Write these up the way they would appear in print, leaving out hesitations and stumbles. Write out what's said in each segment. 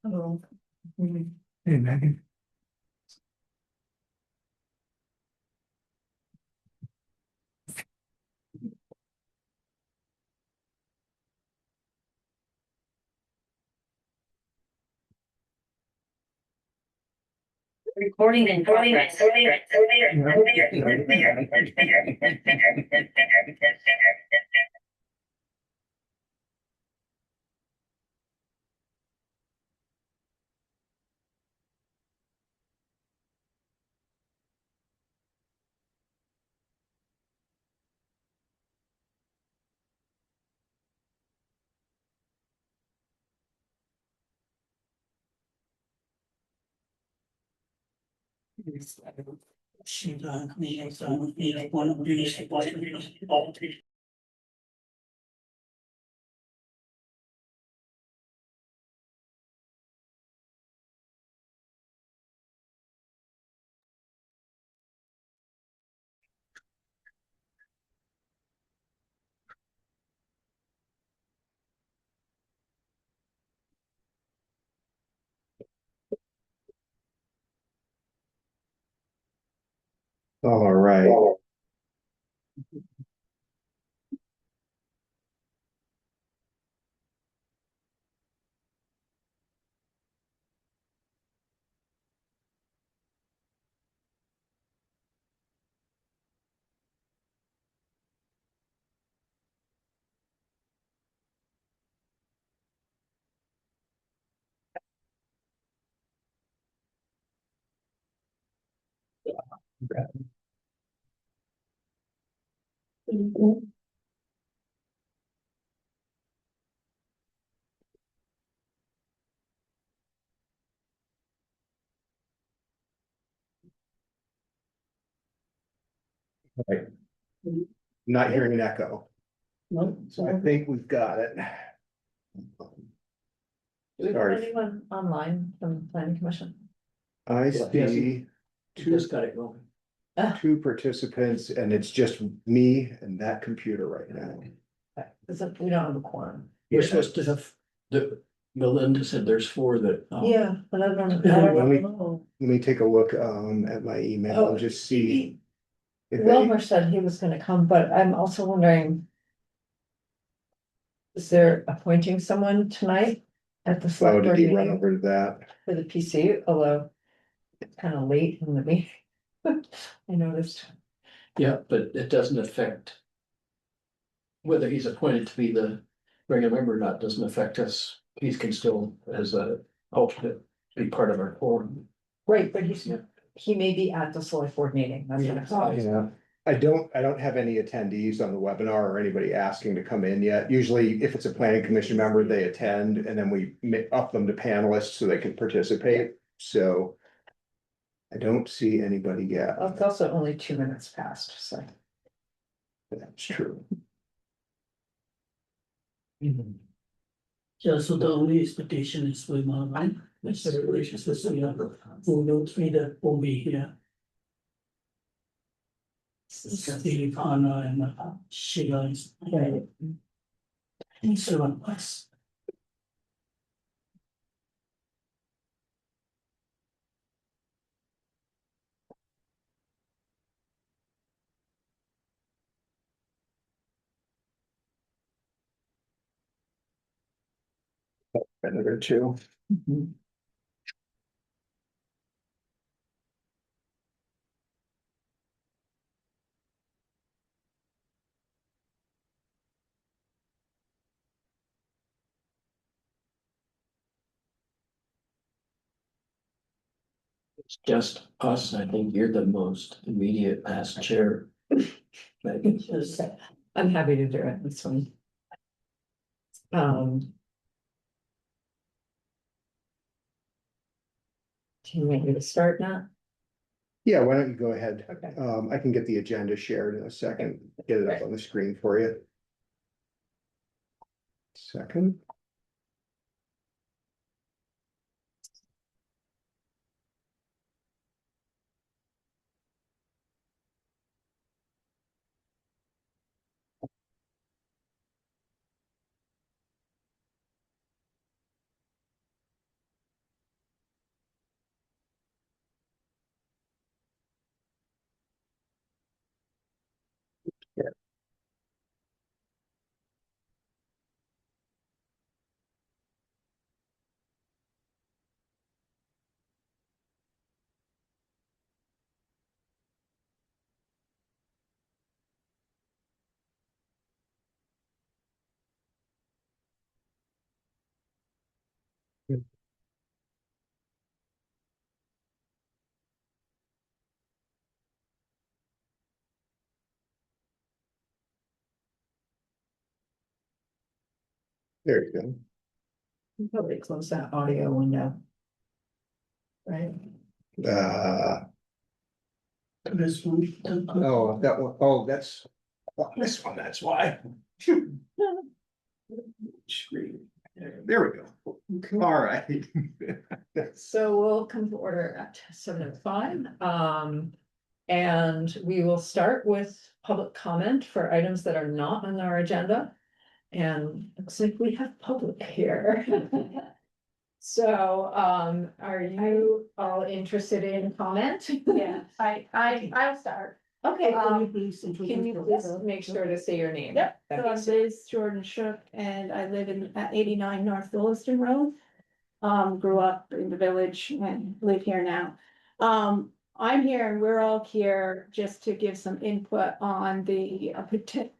Hello. Hey, Megan. Recording in progress. All right. Right. Not hearing an echo. No, So I think we've got it. do we have Sorry. anyone online from the planning commission? I see Just got it going. two participants and it's just me and that computer right now. Is it, we don't have a quorum. We're supposed to have, Melinda said there's four that. Yeah, but I don't Let me- know. Let me take a look at my email and just see. If any- Wilmer said he was gonna come, but I'm also wondering. Is there appointing someone tonight at the Oh, select did board he run meeting over to that? for the PC, although it's kind of late in the meeting. I noticed. Yeah, but it doesn't affect. Whether he's appointed to be the regular member or not, doesn't affect us. He can still, as a alternate, be part of our forum. Right, but he may be at the select board meeting. That's what I thought. Yeah, I don't have any attendees on the webinar or anybody asking to come in yet. Usually if it's a planning commission member, they attend and then we up them to panelists so they can participate. So I don't see anybody yet. Well, it's also only 2 minutes past, so. That's true. Yeah, so the only expectation is with my mind, next relations with the who knows me that will be here. Steve, Anna and Sheila is. And so on us. Minute or two. It's just us. I think you're the most immediate past chair. Megan. I'm happy to do it this one. Do you want me to start now? Yeah, why don't you go ahead? Okay. I can get the agenda shared in a second, get it up on the screen for you. Second. There you Probably close that audio window. Right? go. This one. Oh, that one, oh, that's, oh, this one, that's why. There we go. All right. So we'll come to order at 7:05. And we will start with public comment for items that are not on our agenda. And looks like we have public here. So, are you all interested in comment? Yeah, I'll start. Okay, Can you please make sure to say your name? Yep, That'd so be I'm super. Liz Jordan Shook and I live at 89 North Williston Road. Grew up in the village and live here now. I'm here and we're all here just to give some input on the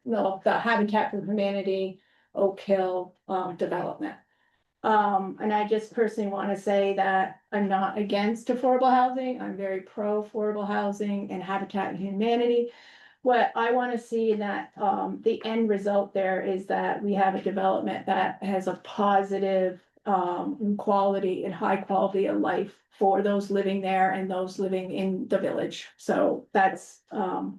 the Habitat for Humanity Oak Hill development. And I just personally want to say that I'm not against affordable housing. I'm very pro affordable housing and Habitat for Humanity. What I want to see that, the end result there is that we have a development that has a positive, quality and high quality of life for those living there and those living in the village. So that's, so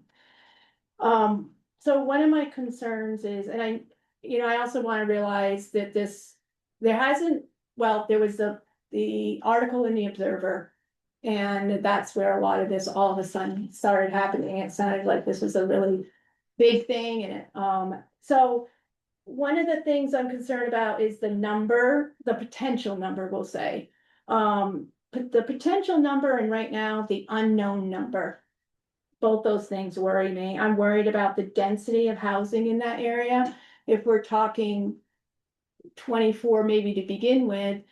one of my concerns is, and I also want to realize that there hasn't, well, there was the article in the Observer. And that's where a lot of this all of a sudden started happening. It sounded like this was a really big thing and so one of the things I'm concerned about is the potential number, we'll say. The potential number and right now the unknown number. Both those things worry me. I'm worried about the density of housing in that area. If we're talking 24 maybe to begin with,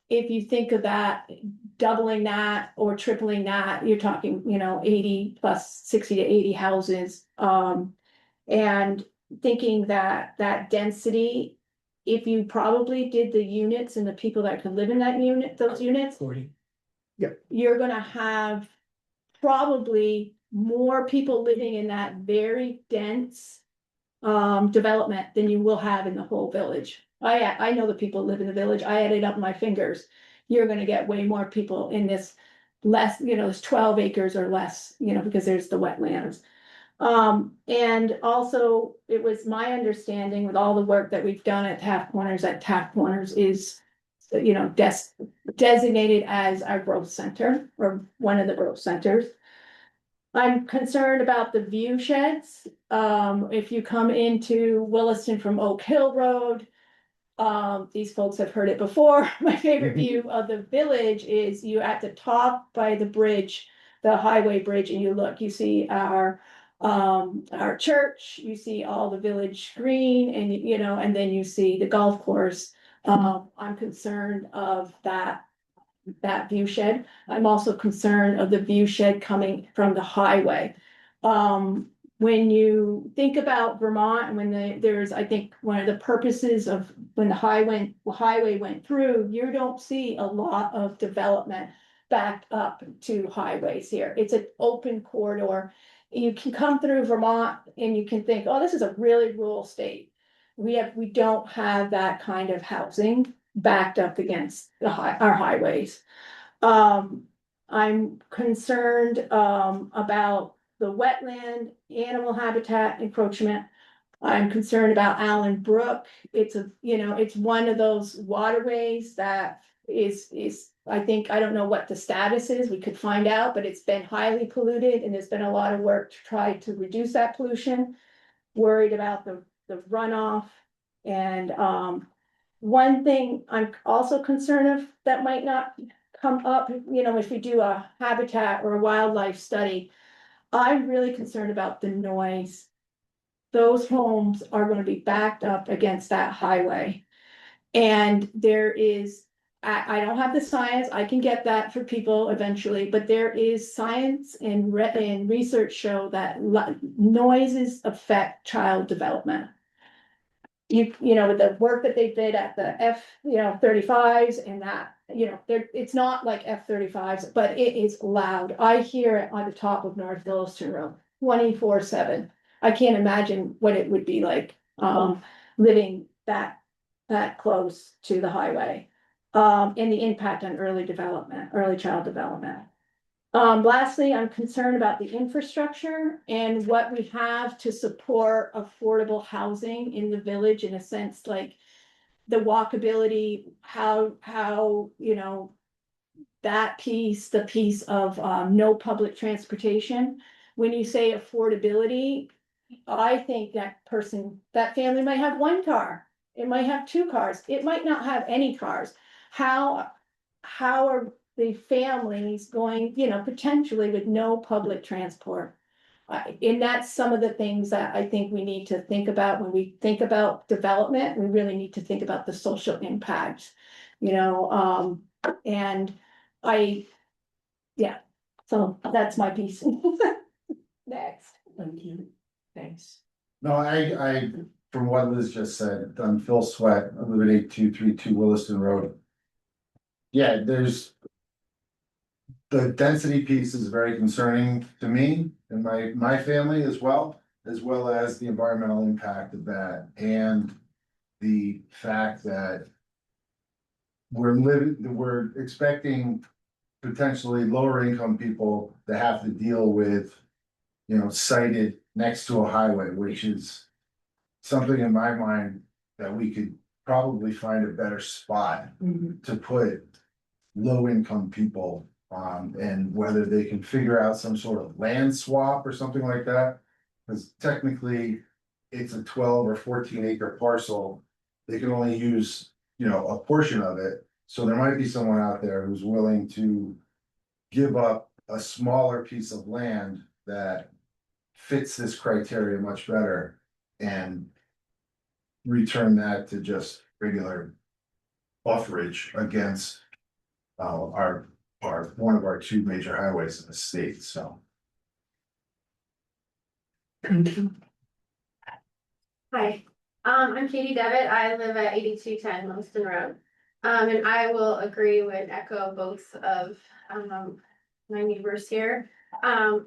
if you think of that, doubling that or tripling that, you're talking, 80 plus 60 to 80 houses. And thinking that density, if you probably did the units and the people that could live in those units, 40. you're gonna have probably more people living in that very dense development than you will have in the whole village. I know the people who live in the village. I added up my fingers. You're gonna get way more people in this less, it's 12 acres or less, because there's the wetlands. And also it was my understanding with all the work that we've done at Taft Corners is, designated as our growth center or one of the growth centers. I'm concerned about the view sheds. If you come into Williston from Oak Hill Road, these folks have heard it before. My favorite view of the village is you at the top by the bridge, the highway bridge, and you see our church, you see all the village green and, and then you see the golf course. I'm concerned of that view shed. I'm also concerned of the view shed coming from the highway. When you think about Vermont and when there's, I think, one of the purposes of when the highway went through, you don't see a lot of development backed up to highways here. It's an open corridor. You can come through Vermont and you can think, oh, this is a really rural state. We don't have that kind of housing backed up against our highways. I'm concerned about the wetland animal habitat encroachment. I'm concerned about Allen Brook. It's one of those waterways that is, I think, I don't know what the status is. We could find out, but it's been highly polluted and there's been a lot of work to try to reduce that pollution. Worried about the runoff and, one thing I'm also concerned of that might not come up, if we do a habitat or a wildlife study. I'm really concerned about the noise those homes are gonna be backed up against that highway. And there is, I don't have the science, I can get that for people eventually, but there is science and research show that noises affect child development. You know, with the work that they did at the F-35s and that, it's not like F-35s, but it is loud. I hear it on the top of North Williston Road, 24/7. I can't imagine what it would be like, living that close to the highway. And the impact on early child development. Lastly, I'm concerned about the infrastructure and what we have to support affordable housing in the village, in a sense, like the walkability, how, that piece, the piece of, no public transportation. When you say affordability, I think that family might have one car, it might have two cars, it might not have any cars. How are the families going, potentially with no public transport? And that's some of the things that I think we need to think about when we think about development. We really need to think about the social impact, and so that's my piece. Next. Thank you. Thanks. No, I, from what Liz just said, I'm Phil Sweat, I live at 8232 Williston Road. Yeah, the density piece is very concerning to me and my family as well as the environmental impact of that, and the fact that we're expecting potentially lower income people to have to deal with, sited next to a highway, which is something in my mind that we could probably find a better spot to put low income people on, and whether they can figure out some sort of land swap or something like that. Because technically it's a 12 or 14 acre parcel. They can only use, a portion of it. So there might be someone out there who's willing to give up a smaller piece of land that fits this criteria much better and return that to just regular bufferage against one of our two major highways in the state, so. Hi, I'm Katie Devitt. I live at 8210 Williston Road. And I will agree with echo both of my neighbors here. I'm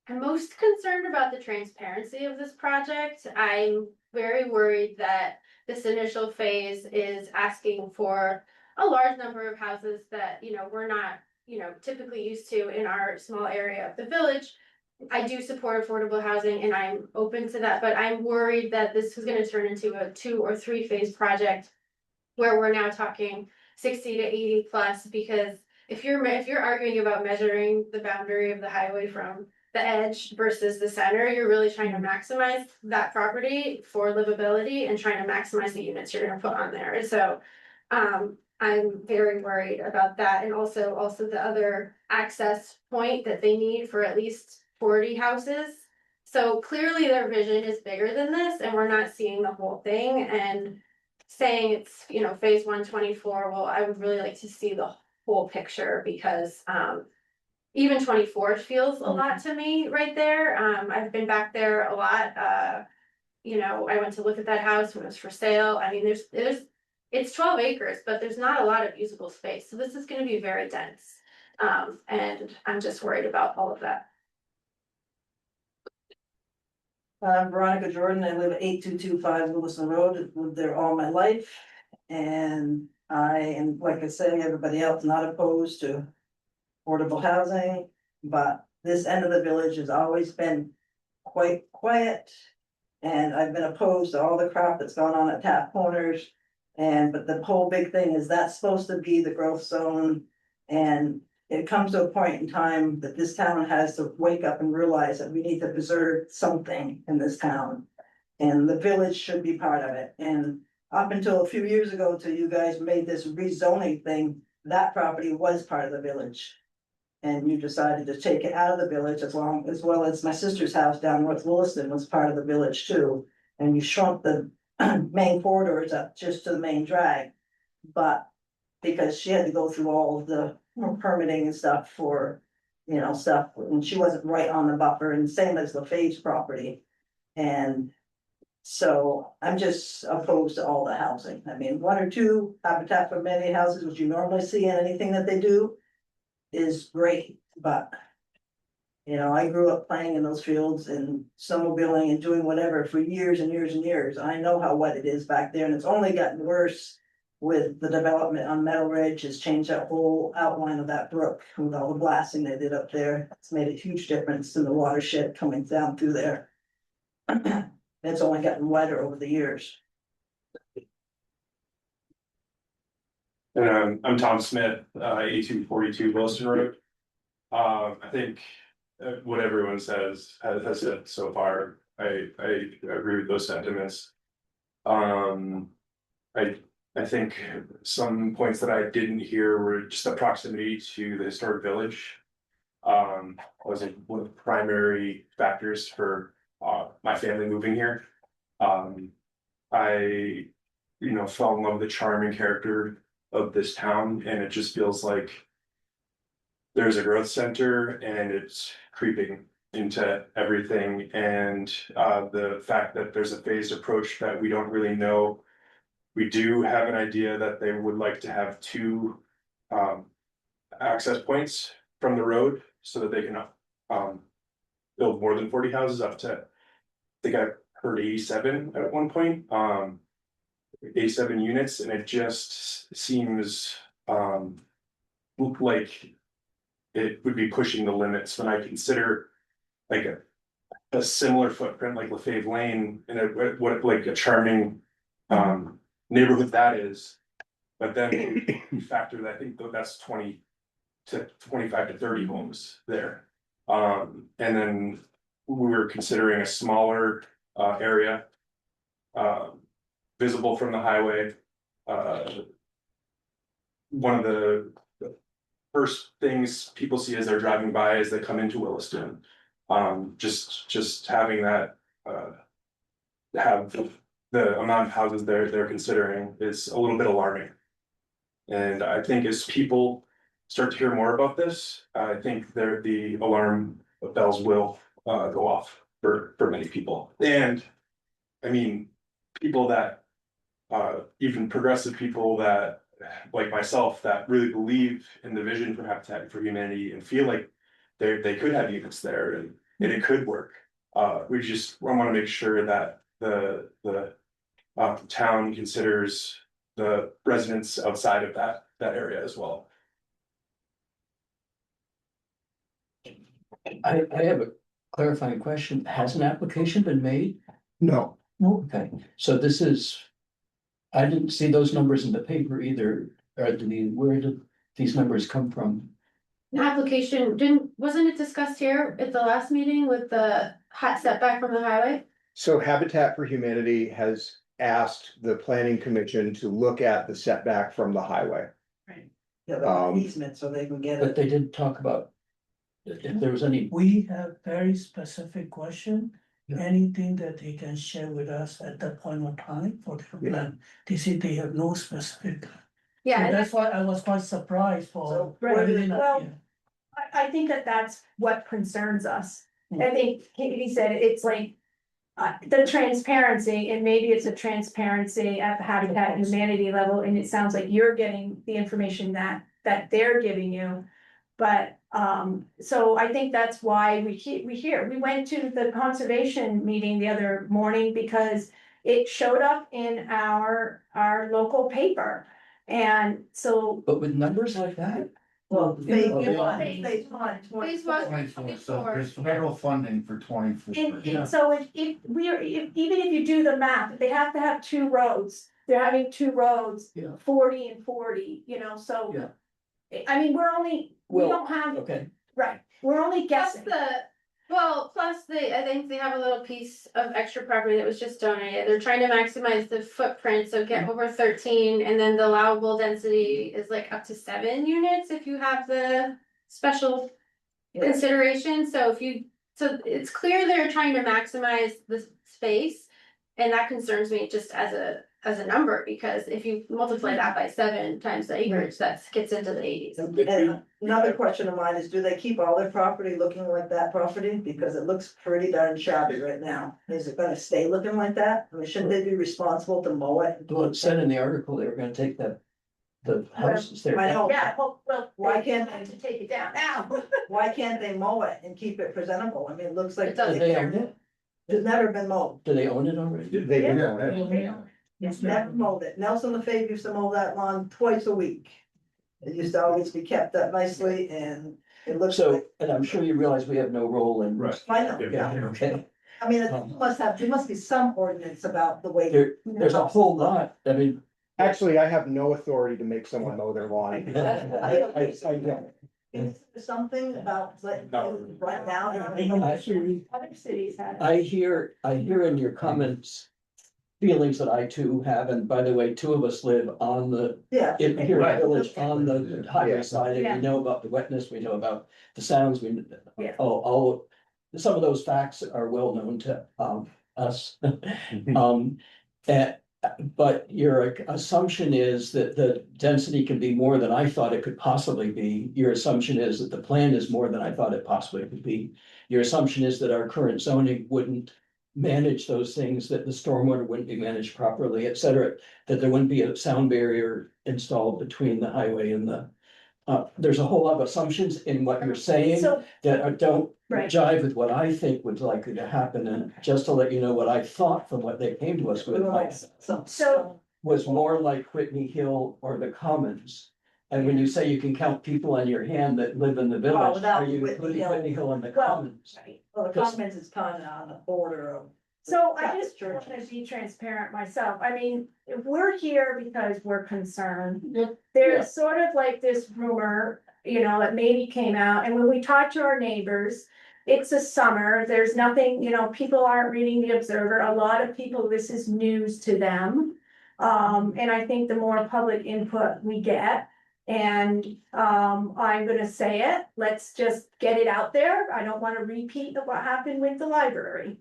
most concerned about the transparency of this project. I'm very worried that this initial phase is asking for a large number of houses that, we're not, typically used to in our small area of the village. I do support affordable housing and I'm open to that, but I'm worried that this is gonna turn into a 2 or 3 phase project where we're now talking 60 to 80 plus, because if you're arguing about measuring the boundary of the highway from the edge versus the center, you're really trying to maximize that property for livability and trying to maximize the units you're gonna put on there. And so I'm very worried about that, and also the other access point that they need for at least 40 houses. So clearly their vision is bigger than this, and we're not seeing the whole thing, and saying it's, phase 124, well, I would really like to see the whole picture, because even 24 feels a lot to me right there. I've been back there a lot. I went to look at that house when it was for sale. I mean, it's 12 acres, but there's not a lot of usable space. So this is going to be very dense. And I'm just worried about all of that. I'm Veronica Jordan. I live at 8225 Williston Road. I've lived there all my life. And I am, like I say, everybody else, not opposed to affordable housing, but this end of the village has always been quite quiet. And I've been opposed to all the crap that's gone on at Tap Corners. But the whole big thing is that's supposed to be the growth zone. And it comes to a point in time that this town has to wake up and realize that we need to preserve something in this town. And the village should be part of it. And up until a few years ago, till you guys made this rezoning thing, that property was part of the village. And you decided to take it out of the village as well as my sister's house down North Williston was part of the village too. And you shrunk the main corridors up just to the main drag. But because she had to go through all of the permitting and stuff for, stuff, and she wasn't right on the buffer, and same as the Faves property. And so I'm just opposed to all the housing. I mean, one or two Habitat for Humanity houses, which you normally see in anything that they do, is great, but. I grew up playing in those fields and snowmobiling and doing whatever for years and years and years. I know how wet it is back there, and it's only gotten worse. With the development on Meadow Ridge, has changed that whole outline of that brook with all the blasting they did up there. It's made a huge difference in the watershed coming down through there. It's only gotten wetter over the years. And I'm Tom Smith, 1842 Williston Road. I think what everyone has said so far, I agree with those sentiments. I think some points that I didn't hear were just the proximity to the historic village. Was one of the primary factors for my family moving here. I fell in love with the charming character of this town, and it just feels like there's a growth center and it's creeping into everything. And the fact that there's a phased approach that we don't really know. We do have an idea that they would like to have two access points from the road so that they can build more than 40 houses up to, I think I heard 87 at one point, 87 units, and it just seems like it would be pushing the limits when I consider like a similar footprint like LaFave Lane and what like a charming neighborhood that is. But then you factor that, I think that's 20 to 25 to 30 homes there. And then we were considering a smaller area visible from the highway. One of the first things people see as they're driving by as they come into Williston. Just having that have the amount of houses they're considering is a little bit alarming. And I think as people start to hear more about this, I think the alarm bells will go off for many people. And I mean, people that even progressive people that like myself that really believe in the vision for Habitat for Humanity and feel like they could have units there and it could work. I want to make sure that the town considers the residents outside of that area as well. I have a clarifying question. Has an application been made? No, Okay, so this is, I didn't see those numbers in the paper either. Where did these numbers come from? An application wasn't it discussed here at the last meeting with the hot setback from the highway? so Habitat for Humanity has asked the planning commission to look at the setback from the highway. Yeah, the easement, so they can get But it. they didn't talk about if there was any. We have very specific question, Yeah. anything that they can share with us at that point of time for their Yeah. plan. They say they have no specific. So Yeah, and that's why I was quite surprised for. So, right, everything that- well, yeah. I think that's what concerns us. Hmm. I think Katie said it's like. The transparency, and maybe it's a transparency at the Habitat Humanity level, and it sounds like you're getting the information that they're giving you. But, so I think that's why we went to the conservation meeting the other morning because it showed up in our local paper. And so, But with numbers like that? Well, Yeah. Phase one, So there's federal funding for 24. Yeah. and so even if you do the math, they have to have two roads. They're having two roads, Yeah. 40 and 40, so. Yeah. I mean, we Well, don't have, Okay, right, we're only plus guessing. I think they have a little piece of extra property that was just donated. They're trying to maximize the footprint, so get over 13, and then the allowable density is like up to 7 units if you have the special consideration, so so it's clear they're trying to maximize the space. And that concerns me just as a number, because if you multiply that by 7 times the acreage, that gets into the 80s. And another question of mine is, do they keep all their property looking like that property? Because it looks pretty darn shabby right now. Is it gonna stay looking like that? I mean, shouldn't they be responsible to mow it? Well, it said in the article they were gonna take the houses there. I know. Yeah, well, Why can't have to take it down now. Why can't they mow it and keep it presentable? I mean, it looks like It doesn't. Do they own it? it's never been mowed. Do they own it already? They Yeah. don't. It's never mowed it. Nelson LaFave used to mow that lawn twice a week. It used to always be kept up nicely and it looks So, like, and I'm sure you realize we have no role in. Right. I know. Yeah, okay. I mean, there must be some ordinance about the way. There's a whole lot, I mean, Actually, I have no authority to make someone mow their lawn. I don't. Is there something about like right now? Other cities have. I hear in your comments feelings that I too have, and by the way, 2 of us live on the, Yeah. here in the village, on the Yeah. highway side, and Yeah. we know about the wetness, we know about the sounds, Yeah. all, some of those facts are well known to, us. And, but your assumption is that the density can be more than I thought it could possibly be. Your assumption is that the plan is more than I thought it possibly could be. Your assumption is that our current zoning wouldn't manage those things, that the stormwater wouldn't be managed properly, et cetera, that there wouldn't be a sound barrier installed between the highway and the. There's a whole lot of assumptions in what you're saying So, that don't right, jive with what I think was likely to happen, and just to let you know what I thought from what they came to us with. so, Was more like Whitney Hill or the Commons. And when you say you can count people on your hand that live in the village, without are you Whitney including Hill. Whitney Hill and the Well, Commons? Well, the Commons is kind of on the border of. so I just Church. want to be transparent myself. I mean, if we're here because we're concerned. Yeah. There's sort of like this rumor, that maybe came out, and when we talk to our neighbors. It's a summer, there's nothing, people aren't reading the Observer, a lot of people, this is news to them. And I think the more public input we get, and, I'm gonna say it, let's just get it out there, I don't wanna repeat what happened with the library.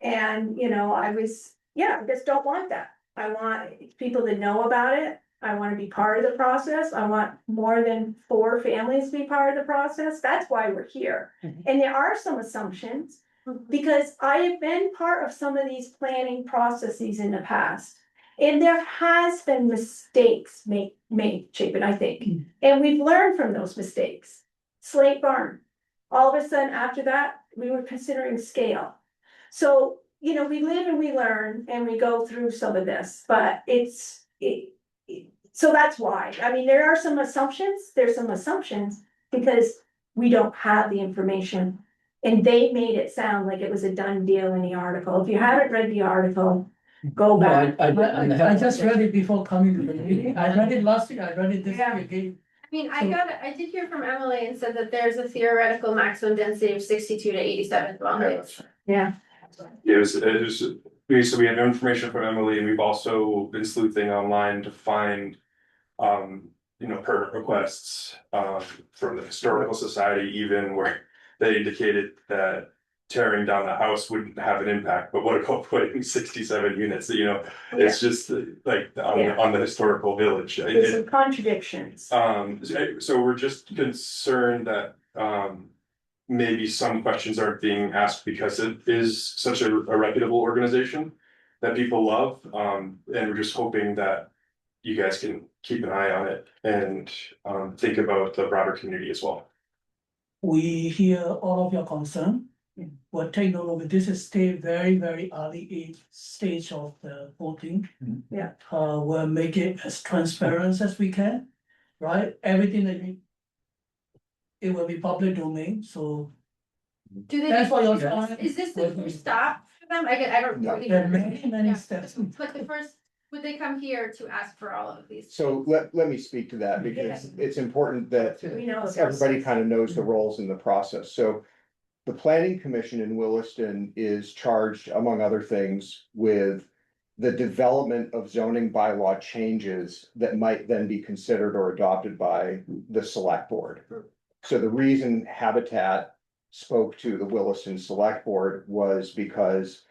And, I just don't want that, I want people to know about it, I wanna be part of the process, I want more than 4 families to be part of the process, that's why we're here. And there are some assumptions, because I have been part of some of these planning processes in the past. And there has been mistakes made, Chapin, I think, and we've learned from those mistakes. Slate Barn, all of a sudden after that, we were considering scale. So, we live and we learn and we go through some of this, but so that's why, I mean, there's some assumptions because we don't have the information. And they made it sound like it was a done deal in the article. If you haven't read the article, go No, back. I just read it before coming to the meeting. I read it last week, I read it this Yeah. week again. I mean, I did hear from Emily and said that there's a theoretical maximum density of 62 to 87 dwelling units. Yeah, It was, so we have information from Emily, and we've also been sleuthing online to find. Permit requests, from the Historical Society, even where they indicated that. Tearing down the house wouldn't have an impact, but what about putting 67 units, it's just like on the historical village. there's some contradictions. So we're just concerned that, maybe some questions aren't being asked because it is such a reputable organization that people love, and we're just hoping that you guys can keep an eye on it and, think about the broader community as well. We hear all of your concern. We'll take note of it. This is still very, very early stage of the voting. Yeah. We'll make it as transparent as we can, right? Everything that it will be public domain, so Do they? that's why you're. Is this the first stop for them? I don't. No. really- There are many, many Yeah. steps. But the first, would they come here to ask for all of these? So let me speak to that because it's important that We know. everybody kind of knows the roles in the process. So the planning commission in Williston is charged, among other things, with the development of zoning bylaw changes that might then be considered or adopted by the select board. So the reason Habitat spoke to the Williston Select Board was because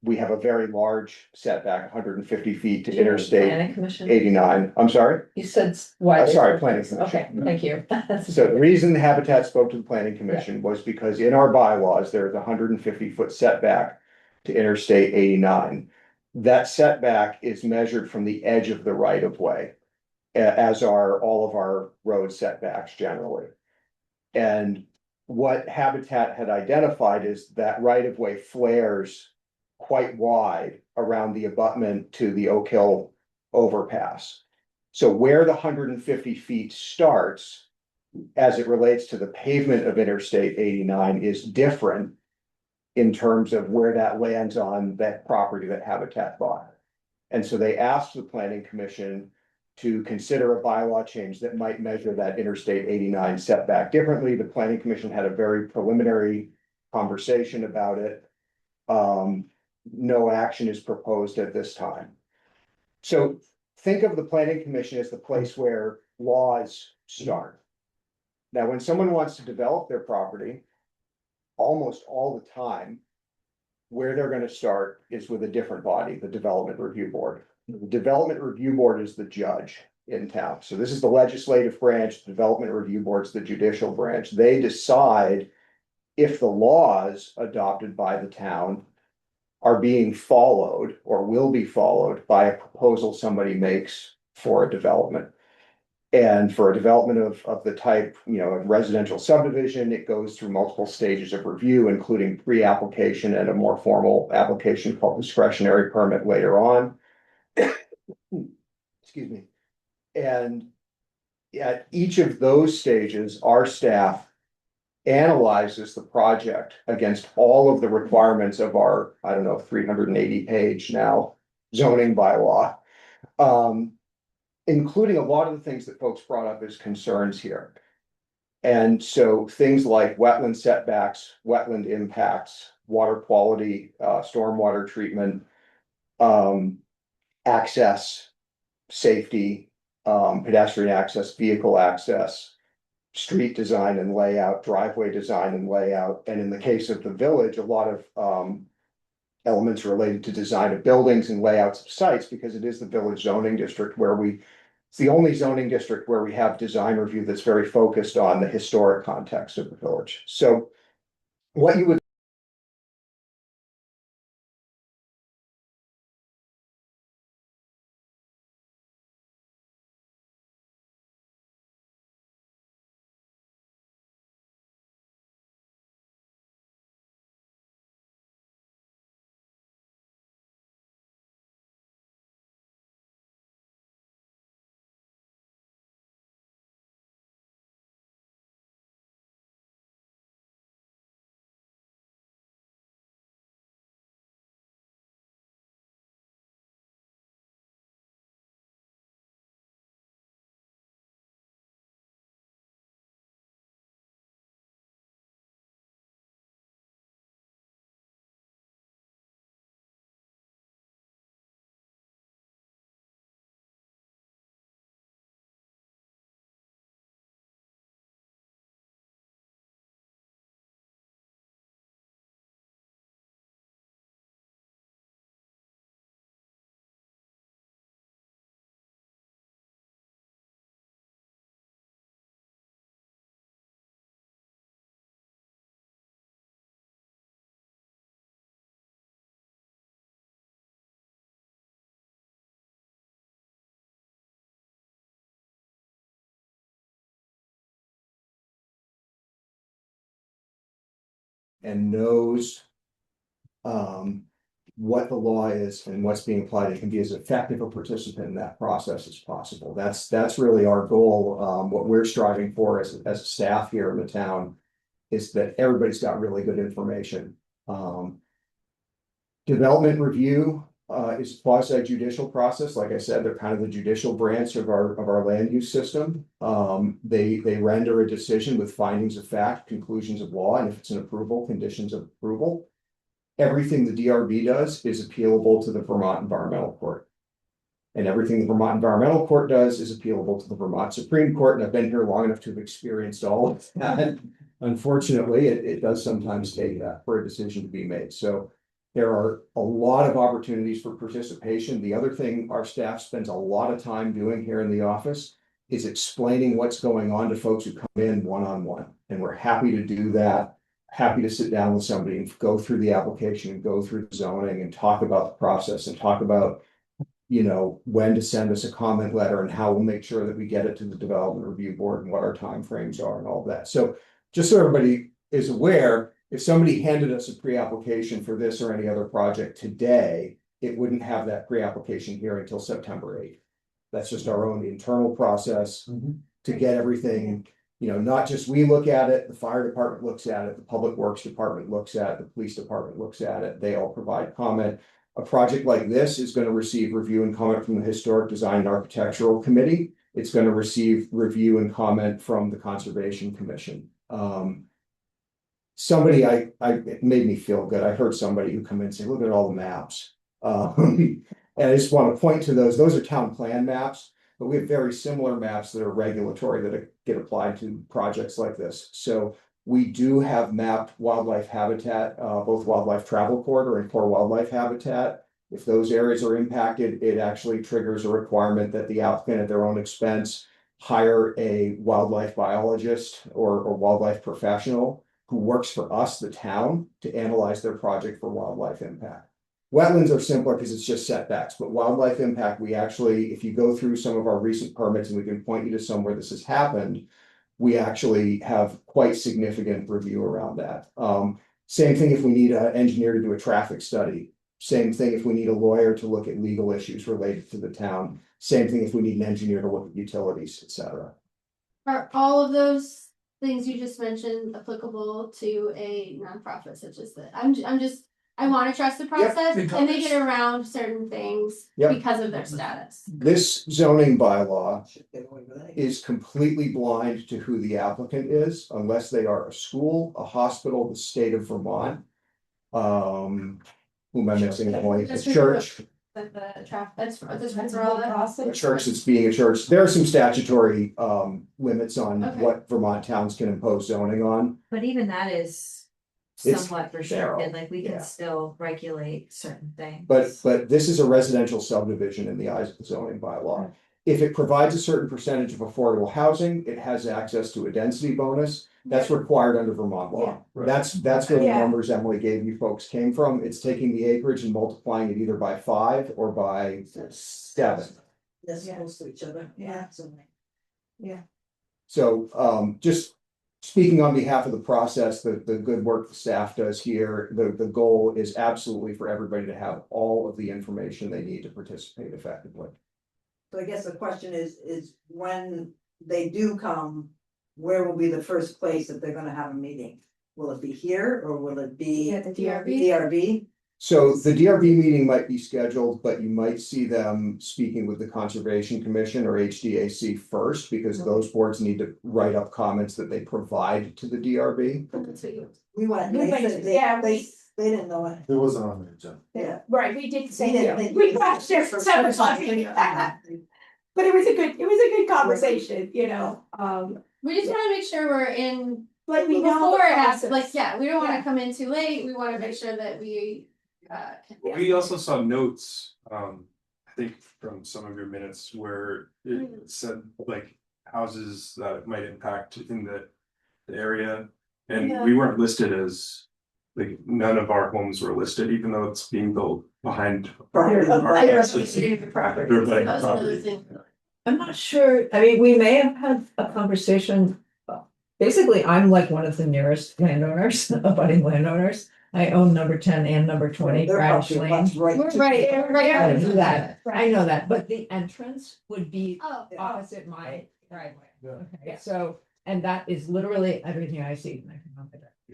we have a very large setback, 150 feet to Interstate Planning Commission, 89. I'm sorry. you said why? they Sorry, were- Planning Commission. Okay, thank you. So the reason the Habitat spoke to the planning commission was because in our bylaws, there's a 150 foot setback to Interstate 89. That setback is measured from the edge of the right of way, as are all of our road setbacks generally. And what Habitat had identified is that right of way flares quite wide around the abutment to the Oak Hill overpass. So where the 150 feet starts, as it relates to the pavement of Interstate 89, is different in terms of where that lands on that property that Habitat bought. And so they asked the planning commission to consider a bylaw change that might measure that Interstate 89 setback differently. The planning commission had a very preliminary conversation about it. No action is proposed at this time. So think of the planning commission as the place where laws start. Now, when someone wants to develop their property, almost all the time, where they're gonna start is with a different body, the Development Review Board. The Development Review Board is the judge in town. So this is the legislative branch, the Development Review Board is the judicial branch. They decide if the laws adopted by the town are being followed or will be followed by a proposal somebody makes for a development. And for a development of the type, a residential subdivision, it goes through multiple stages of review, including pre-application and a more formal application called discretionary permit later on. Excuse me. And at each of those stages, our staff analyzes the project against all of the requirements of our, 380 page now zoning bylaw. Including a lot of the things that folks brought up as concerns here. And so things like wetland setbacks, wetland impacts, water quality, stormwater treatment, access, safety, pedestrian access, vehicle access, street design and layout, driveway design and layout. And in the case of the village, a lot of elements related to design of buildings and layouts of sites, because it is the village zoning district where it's the only zoning district where we have design review that's very focused on the historic context of the village. So what you would and knows what the law is and what's being applied, it can be as effective a participant in that process as possible. That's really our goal. What we're striving for as a staff here in the town is that everybody's got really good information. Development review is quasi judicial process. Like I said, they're kind of the judicial branch of our land use system. They render a decision with findings of fact, conclusions of law, and if it's an approval, conditions of approval. Everything the DRB does is appealable to the Vermont Environmental Court. And everything the Vermont Environmental Court does is appealable to the Vermont Supreme Court, and I've been here long enough to have experienced all of that. Unfortunately, it does sometimes take that for a decision to be made, so there are a lot of opportunities for participation. The other thing our staff spends a lot of time doing here in the office is explaining what's going on to folks who come in one-on-one, and we're happy to do that. Happy to sit down with somebody and go through the application and go through the zoning and talk about the process and talk about, you know, when to send us a comment letter and how we'll make sure that we get it to the development review board and what our timeframes are and all of that. So just so everybody is aware, if somebody handed us a pre-application for this or any other project today, it wouldn't have that pre-application hearing until September 8th. That's just our own internal process to get everything, you know, not just we look at it, the fire department looks at it, the public works department looks at it, the police department looks at it, they all provide comment. A project like this is going to receive review and comment from the Historic Design and Architectural Committee. It's going to receive review and comment from the Conservation Commission. Somebody it made me feel good. I heard somebody who come in and say, look at all the maps. And I just want to point to those are town plan maps, but we have very similar maps that are regulatory that get applied to projects like this. So we do have mapped wildlife habitat, both wildlife travel corridor and core wildlife habitat. If those areas are impacted, it actually triggers a requirement that the applicant at their own expense hire a wildlife biologist or wildlife professional who works for us, the town, to analyze their project for wildlife impact. Wetlands are simpler because it's just setbacks, but wildlife impact, we actually, if you go through some of our recent permits, and we can point you to some where this has happened, we actually have quite significant review around that. Same thing if we need an engineer to do a traffic study. Same thing if we need a lawyer to look at legal issues related to the town. Same thing if we need an engineer to look at utilities, et cetera. Are all of those things you just mentioned applicable to a nonprofit such as that? I want to trust the process and they get around certain things because of their status. This zoning bylaw is completely blind to who the applicant is, unless they are a school, a hospital, the state of Vermont. Who am I missing? A church. That's for all that. A church that's being a church. There are some statutory limits on what Vermont towns can impose zoning on. But even that is It's somewhat restricted, like we can still regulate certain things. But this is a residential subdivision in the eyes of the zoning bylaw. If it provides a certain percentage of affordable housing, it has access to a density bonus. That's required under Vermont law. That's where the numbers Emily gave you folks came from. It's taking the acreage and multiplying it either by 5 or by 7. That's close to each other. So just speaking on behalf of the process, the good work the staff does here, the goal is absolutely for everybody to have all of the information they need to participate effectively. So I guess the question is when they do come, where will be the first place that they're gonna have a meeting? Will it be here or will it be? At the DRB? DRB? So the DRB meeting might be scheduled, but you might see them speaking with the Conservation Commission or HDAC first, because those boards need to write up comments that they provide to the DRB. We went, We went to- yeah, they didn't know it. It wasn't on the agenda. Yeah. Right, we did say They that, didn't- we crashed there for 7 o'clock. But it was a good conversation, you know, We just wanna make sure we're in like we know before the it happens, process. like, we don't wanna Yeah. come in too late, we wanna make sure that we. We also saw notes, I think from some of your minutes where it said like houses that might impact in the area. And we weren't listed as, like, none of our homes were listed, even though it's being built behind. Property. I'm not sure, I mean, we may have had a conversation. Basically, I'm like one of the nearest landowners, abutting landowners. I own number 10 and number 20 Their Radish property Lane. butts right We're to- right, I know that, Right. I know that, but the entrance would be Oh, opposite my driveway. Okay, so, and that is literally everything I see.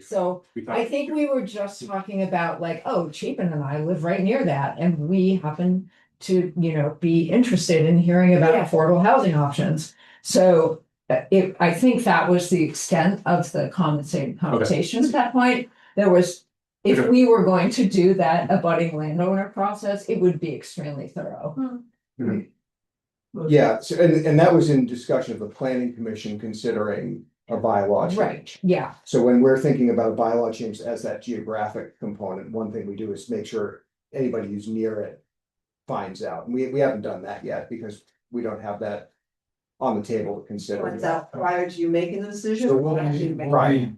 So I think we were just talking about like, oh, Chapin and I live right near that, and we happen to, be interested in hearing about Yeah. affordable housing options. So I think that was the extent of the conversation at that point. There was, if we were going to do that abutting landowner process, it would be extremely thorough. Yeah, so, and that was in discussion of the planning commission considering a bylaw change. Right, yeah, So when we're thinking about a bylaw change as that geographic component, one thing we do is make sure anybody who's near it finds out. And we haven't done that yet because we don't have that on the table to consider. Finds out prior to you making the decision. So we'll Right.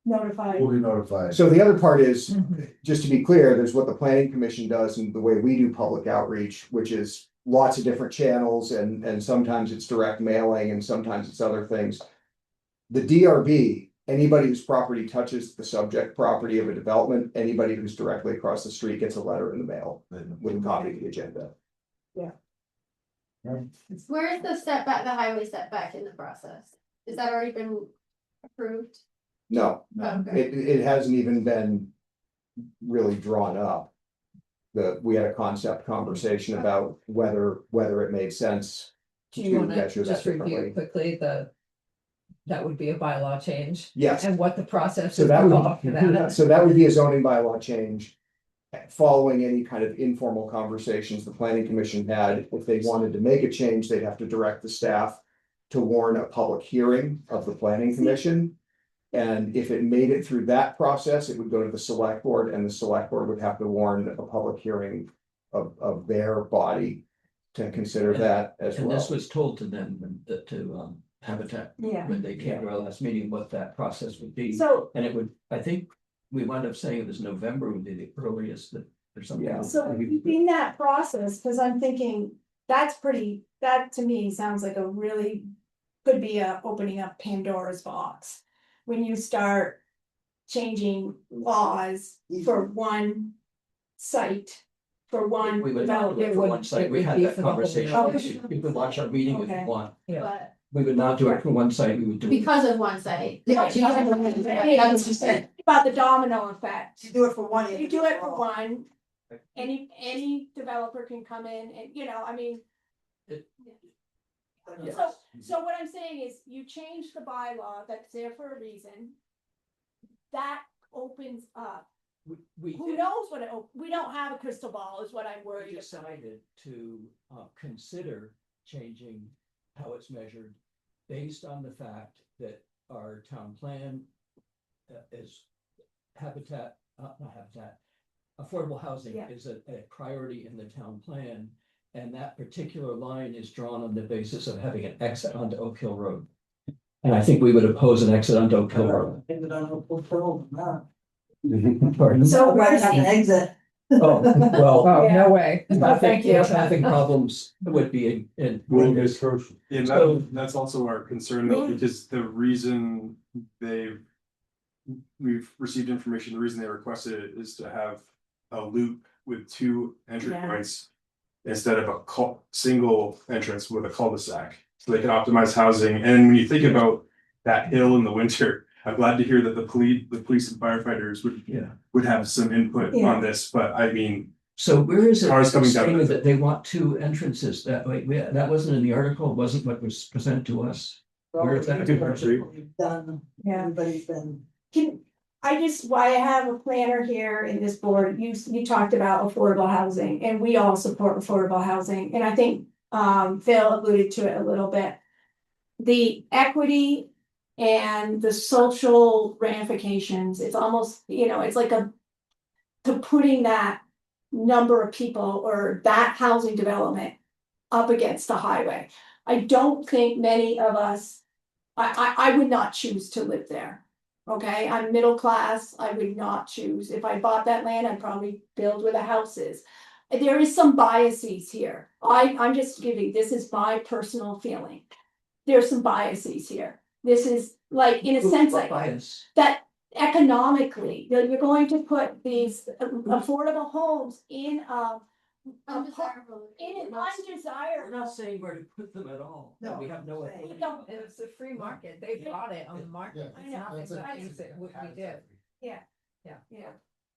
Notified. We'll be notified. So the other part is, Mhm. just to be clear, there's what the planning commission does and the way we do public outreach, which is lots of different channels and sometimes it's direct mailing and sometimes it's other things. The DRB, anybody whose property touches the subject property of a development, anybody who's directly across the street gets a letter in the mail with a copy of the agenda. Where is the setback, the highway setback in the process? Has that already been approved? No, Okay. it hasn't even been really drawn up. We had a concept conversation about whether it made sense do to you wanna measure that just review differently. quickly that would be a bylaw change? Yes. And what the process So is that involved for would, that? so that would be a zoning bylaw change. Following any kind of informal conversations the planning commission had, if they wanted to make a change, they'd have to direct the staff to warn a public hearing of the planning commission. And if it made it through that process, it would go to the select board and the select board would have to warn a public hearing of their body to consider that as And this well. was told to them, to Habitat, Yeah. when they came to our last meeting, what that process would be. So, And it would, I think, we wound up saying it was November would be the earliest that, or something. Yeah. so in that process, because I'm thinking, that to me sounds like a really, could be opening up Pandora's box. When you start changing laws for one site, for one We would not do it development. for one site, we It would had be that for the whole conversation, development. you can watch our meeting if Okay. you want, Yeah. But we would not do it for one site, we would do it. Because of one site. About the domino effect. You do it for one. You do it for one, any developer can come in and, I mean. Yes. So what I'm saying is you change the bylaw that's there for a reason. That opens up, We who did- knows what we don't have a crystal ball is what I'm we worried about. decided to consider changing how it's measured based on the fact that our town plan is habitat, not habitat, affordable housing Yeah. is a priority in the town plan. And that particular line is drawn on the basis of having an exit onto Oak Hill Road. And I think we would oppose an exit onto Oak Hill Road. Pardon? So Right on an exit. Oh, well, Oh, Yeah. no way. Thank you. traffic problems would be in. Yeah, So- that's also our concern though, because the reason we've received information, the reason they requested it is to have a loop with two entry Yeah. points. Instead of a single entrance with a cul-de-sac, so they can optimize housing, and when you think about that hill in the winter. I'm glad to hear that the police and firefighters would have some input Yeah. on this, but I mean. So where is it Cars coming down. saying that they want two entrances that way? That wasn't in the article, wasn't what was presented to us. Where is that? Done, Yeah. everybody's been. Why I have a planner here in this board, you talked about affordable housing and we all support affordable housing. And I think, Phil alluded to it a little bit. The equity and the social ramifications, it's almost, it's like to putting that number of people or that housing development up against the highway. I don't think many of us, I would not choose to live there. Okay, I'm middle class, I would not choose, if I bought that land, I'd probably build where the house is. There is some biases here, I'm just giving, this is my personal feeling. There's some biases here, this is like, in a sense, like, Bias. that economically, that you're going to put these affordable homes in Undesirable. in an We're undesirable. not saying where to put them at all. No. We have no. Saying- No. It's a free market. They bought it on the market. I It's know. not That's the a- things that we did. Yeah.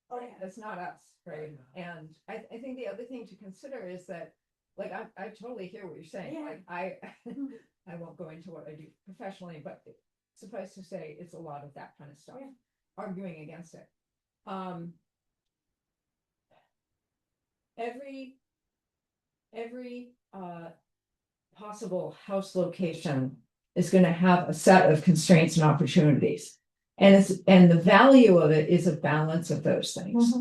Oh, yeah. That's not us, right? And I think the other thing to consider is that, like, I totally hear what you're saying. Yeah. Like, I won't go into what I do professionally, but suffice to say, it's a lot of that kind of stuff, Yeah. arguing against it. possible house location is gonna have a set of constraints and opportunities. And the value of it is a balance of those things.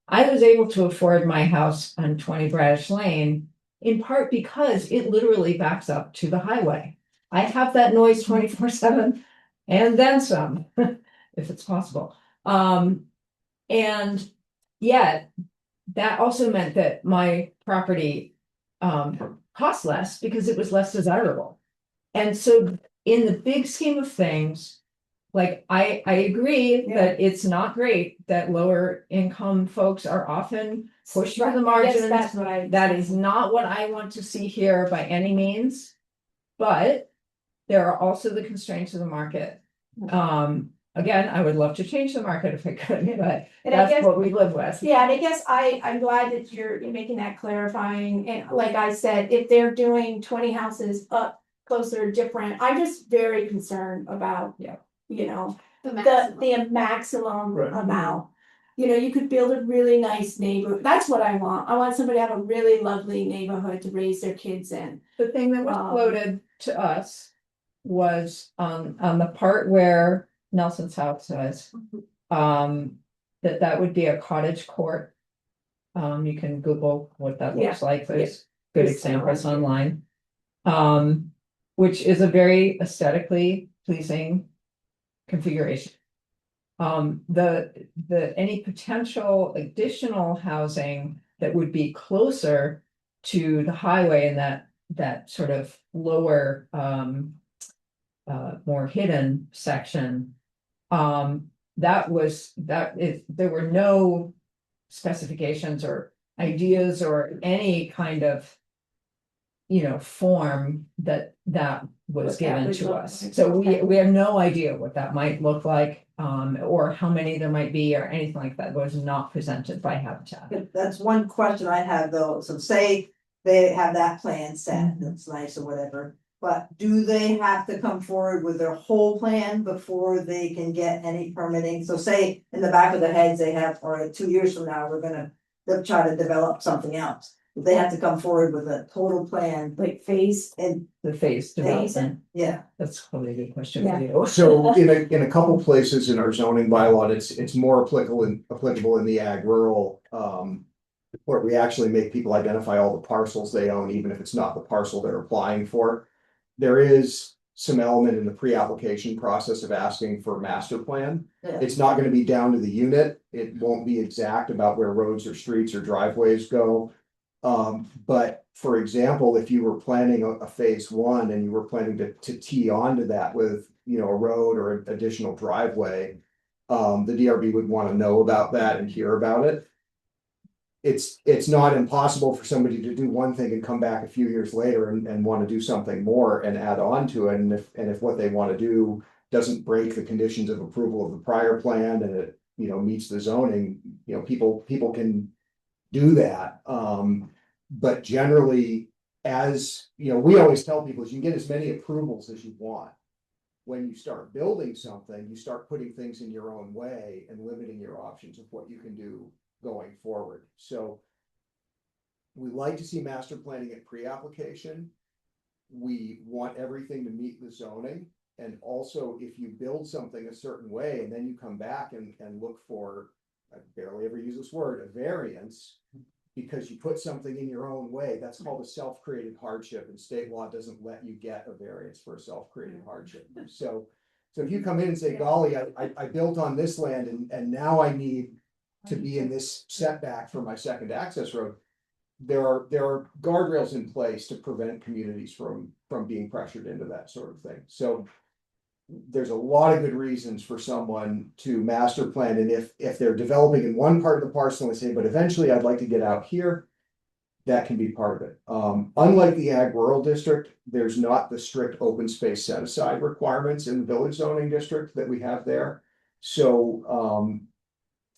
I was able to afford my house on 20 Bradish Lane in part because it literally backs up to the highway. I have that noise 24/7 and then some, if it's possible. And yet that also meant that my property cost less because it was less desirable. And so in the big scheme of things, like, I agree that it's not great that lower income folks are often pushed to the I guess margins. that's what I. That is not what I want to see here by any means. But there are also the constraints of the market. Again, I would love to change the market if I could, but And I that's guess- what we live with. Yeah, and I guess I'm glad that you're making that clarifying, and like I said, if they're doing 20 houses up closer, different, I'm just very concerned about. Yeah. You know, The the maximum Right. amount. You know, you could build a really nice neighborhood, that's what I want, I want somebody to have a really lovely neighborhood to raise their kids in. The thing that was Um, quoted to us was on the part where Nelson's house was. That would be a cottage court. You can Google what that looks like, there's good examples online. Which is a very aesthetically pleasing configuration. Any potential additional housing that would be closer to the highway and that sort of lower, more hidden section. There were no specifications or ideas or any kind of, form that was What that given would to look us. like. So Okay. we have no idea what that might look like, or how many there might be or anything like that was not presented by Habitat. That's one question I have though, so say they have that plan set, that's nice or whatever. But do they have to come forward with their whole plan before they can get any permitting? So say in the back of their heads, they have, or 2 years from now, they'll try to develop something else. They have to come forward with a total plan Like phase, and, The phase development, yeah, that's probably a good question for you. So in a couple places in our zoning bylaw, it's more applicable in the ag rural. Where we actually make people identify all the parcels they own, even if it's not the parcel they're applying for. There is some element in the pre-application process of asking for a master plan. yeah. It's not gonna be down to the unit, it won't be exact about where roads or streets or driveways go. But for example, if you were planning a phase one and you were planning to tee onto that with, a road or an additional driveway. The DRB would wanna know about that and hear about it. It's not impossible for somebody to do one thing and come back a few years later and wanna do something more and add on to it, and if what they wanna do doesn't break the conditions of approval of the prior plan and it, meets the zoning, people can do that. But generally, as, we always tell people is you can get as many approvals as you want. When you start building something, you start putting things in your own way and limiting your options of what you can do going forward. So we like to see master planning at pre-application. We want everything to meet the zoning. And also, if you build something a certain way and then you come back and look for, I barely ever use this word, a variance, because you put something in your own way, that's called a self-created hardship, and state law doesn't let you get a variance for a self-created hardship. So if you come in and say, golly, I built on this land and now I need to be in this setback for my second access road. There are guardrails in place to prevent communities from being pressured into that sort of thing. So there's a lot of good reasons for someone to master plan, and if they're developing in one part of the parcel and they say, but eventually I'd like to get out here, that can be part of it. Unlike the ag rural district, there's not the strict open space set aside requirements in the village zoning district that we have there. So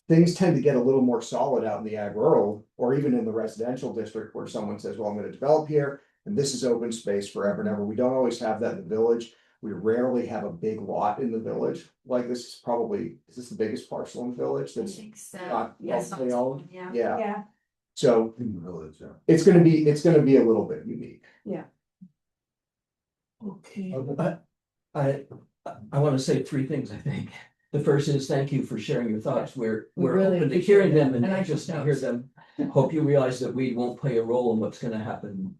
things tend to get a little more solid out in the ag rural, or even in the residential district where someone says, well, I'm going to develop here and this is open space forever and ever. We don't always have that in the village. We rarely have a big lot in the village. Like this is this the biggest parcel in the village? I That's think so. not Yes, publicly owned? yeah. Yeah, so In the village, yeah. it's gonna be a little bit unique. Okay. I, I want to say three things, I think. The first is thank you for sharing your thoughts. We're We really open to appreciate hearing it. them And I and took just to hear notes. them. Hope you realize that we won't play a role in what's gonna happen.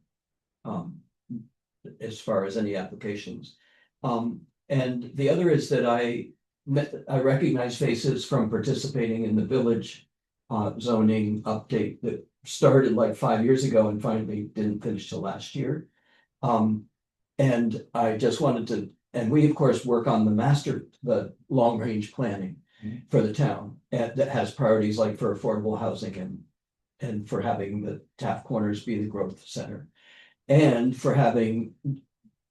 As far as any applications. And the other is that I recognize faces from participating in the village. Zoning update that started like 5 years ago and finally didn't finish till last year. And I just wanted to, and we of course work on the long range planning for the town. And that has priorities like for affordable housing and for having the Taft Corners be the growth center. And for having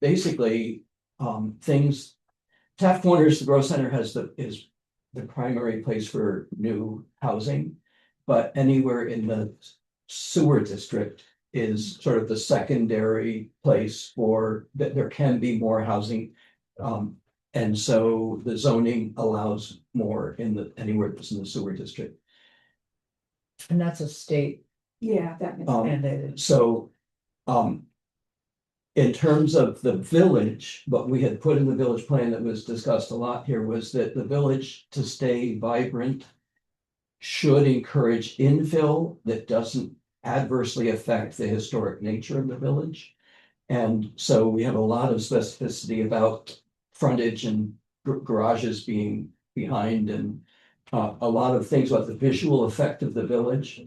basically things, Taft Corners, the growth center is the primary place for new housing. But anywhere in the sewer district is sort of the secondary place for that there can be more housing. And so the zoning allows more anywhere that's in the sewer district. And that's a state Yeah, that makes. mandated. So in terms of the village, what we had put in the village plan that was discussed a lot here was that the village to stay vibrant should encourage infill that doesn't adversely affect the historic nature of the village. And so we have a lot of specificity about frontage and garages being behind and a lot of things about the visual effect of the village.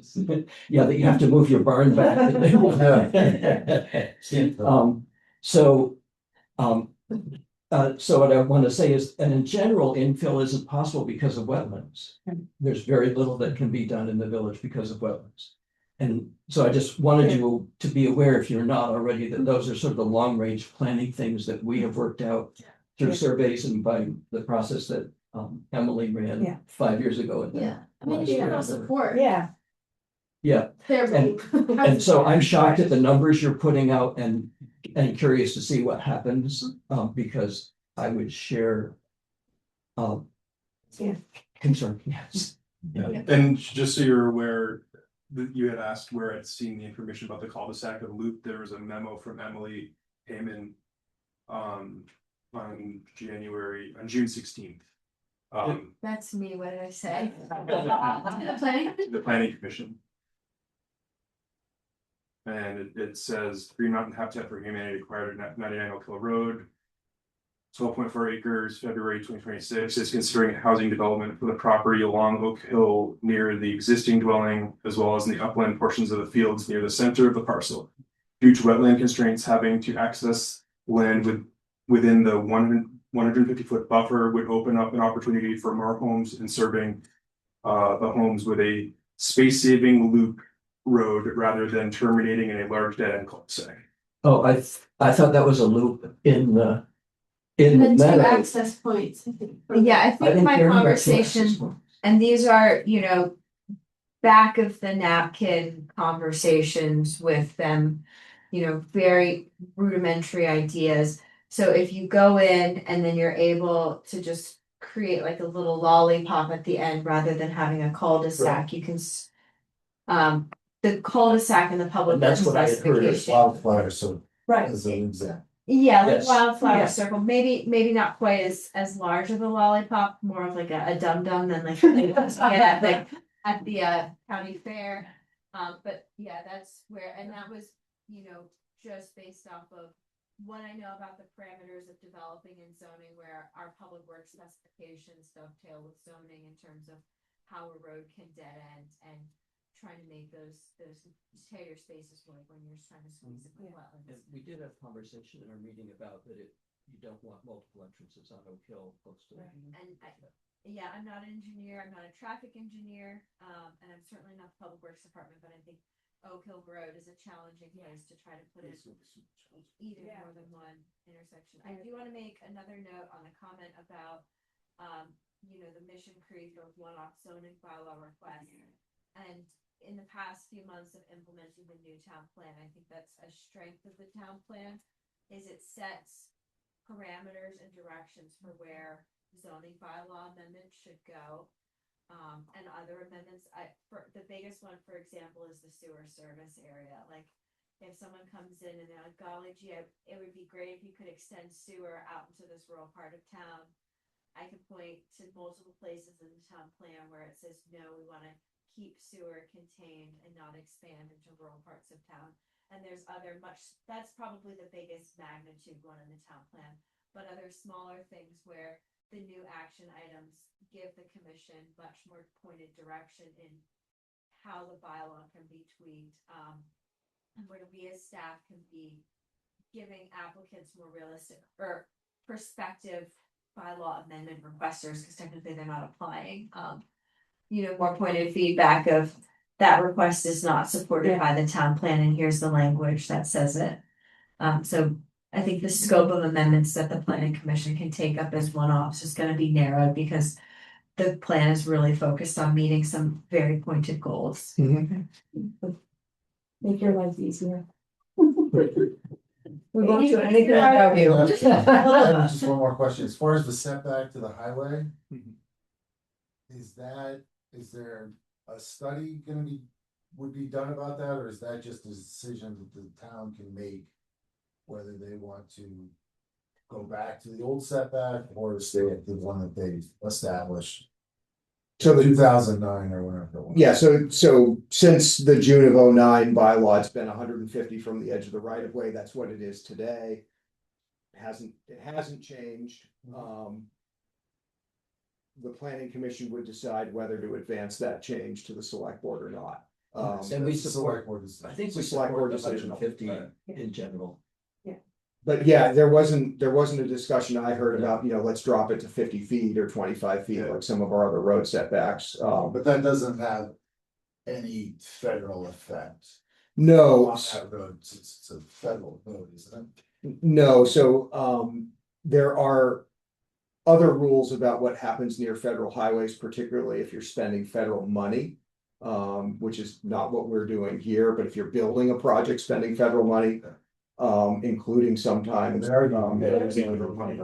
Yeah, that you have to move your barn back. So what I want to say is, and in general, infill isn't possible because of wetlands. There's very little that can be done in the village because of wetlands. And so I just wanted you to be aware, if you're not already, that those are sort of the long range planning things that we have worked out through surveys and by the process that Emily ran 5 years ago. I mean, you know, support. Yeah. Yeah, Their and so I'm shocked at the numbers you're putting out and curious to see what happens, because I would share. Concern, yes. Yeah, and just so you're aware, that you had asked where I'd seen the information about the cul-de-sac and loop, there was a memo from Emily Heyman. On June 16th. That's me, what did I say? The planning commission. And it says Green Mountain Habitat for Humanity acquired at 99 Oak Hill Road. 12.4 acres, February 2026, is considering housing development for the property along Oak Hill near the existing dwelling, as well as in the upland portions of the fields near the center of the parcel. Due to wetland constraints, having to access land within the 150-foot buffer would open up an opportunity for more homes and serving the homes with a space-saving loop road rather than terminating in a large dead-end cul-de-sac. Oh, I thought that was a loop in the The two meadow. access points. Yeah, I I think didn't my hear about conversation, and these are, back of the napkin conversations with them, very rudimentary ideas. So if you go in and then you're able to just create like a little lollipop at the end rather than having a cul-de-sac, you can the cul-de-sac and the public And that's works what I had heard as specification. Wildfire, so Right. as an example. Yeah, like Yes. wildflower Yeah. circle, maybe not quite as large of a lollipop, more of like a dum dum than like at the county fair. But yeah, that's where, and that was, just based off of what I know about the parameters of developing and zoning, where our public works specifications dovetail with zoning in terms of how a road can dead end and trying to make those tighter spaces work when you're trying to squeeze it with wetlands. And we did have conversation in our meeting about that you don't want multiple entrances on Oak Hill close to. And I'm not an engineer, I'm not a traffic engineer, and I'm certainly not the Public Works Department, but I think Oak Hill Road is a challenging place to try to put in either more than one intersection. I do want to make another note on the comment about, the Mission Creek or one-off zoning bylaw request. And in the past few months of implementing the new town plan, I think that's a strength of the town plan, is it sets parameters and directions for where zoning bylaw amendments should go. And other amendments, the biggest one, for example, is the sewer service area. Like, if someone comes in and they're like, golly gee, it would be great if you could extend sewer out into this rural part of town. I could point to multiple places in the town plan where it says, no, we wanna keep sewer contained and not expand into rural parts of town. And there's other that's probably the biggest magnitude one in the town plan, but other smaller things where the new action items give the commission much more pointed direction in how the bylaw can be tweaked, and where we as staff can be giving applicants more realistic or prospective bylaw amendment requesters, because technically they're not applying, more pointed feedback of that request is not supported by the town plan, and here's the language that says it. So I think the scope of amendments that the planning commission can take up as one-offs is gonna be narrowed, because the plan is really focused on meeting some very pointed goals. Make your life easier. We won't do anything without you. Just one more question, as far as the setback to the highway. Is there a study would be done about that, or is that just a decision that the town can make? Whether they want to go back to the old setback or stay at the one that they established? So the 2009 or whatever it was. Yeah, so since the June of 09 bylaw, it's been 150 from the edge of the right of way. That's what it is today. It hasn't changed. The planning commission would decide whether to advance that change to the select board or not. And we That's the support, select board decision. I think we It's a select support board the decision. 150 in general. But yeah, there wasn't a discussion I heard about, let's drop it to 50 feet or 25 feet, like some of our other road setbacks. But that doesn't have any federal effect No, on that road, it's a federal road, isn't it? no, so there are other rules about what happens near federal highways, particularly if you're spending federal money. Which is not what we're doing here, but if you're building a project spending federal money, including sometimes. They already- Federal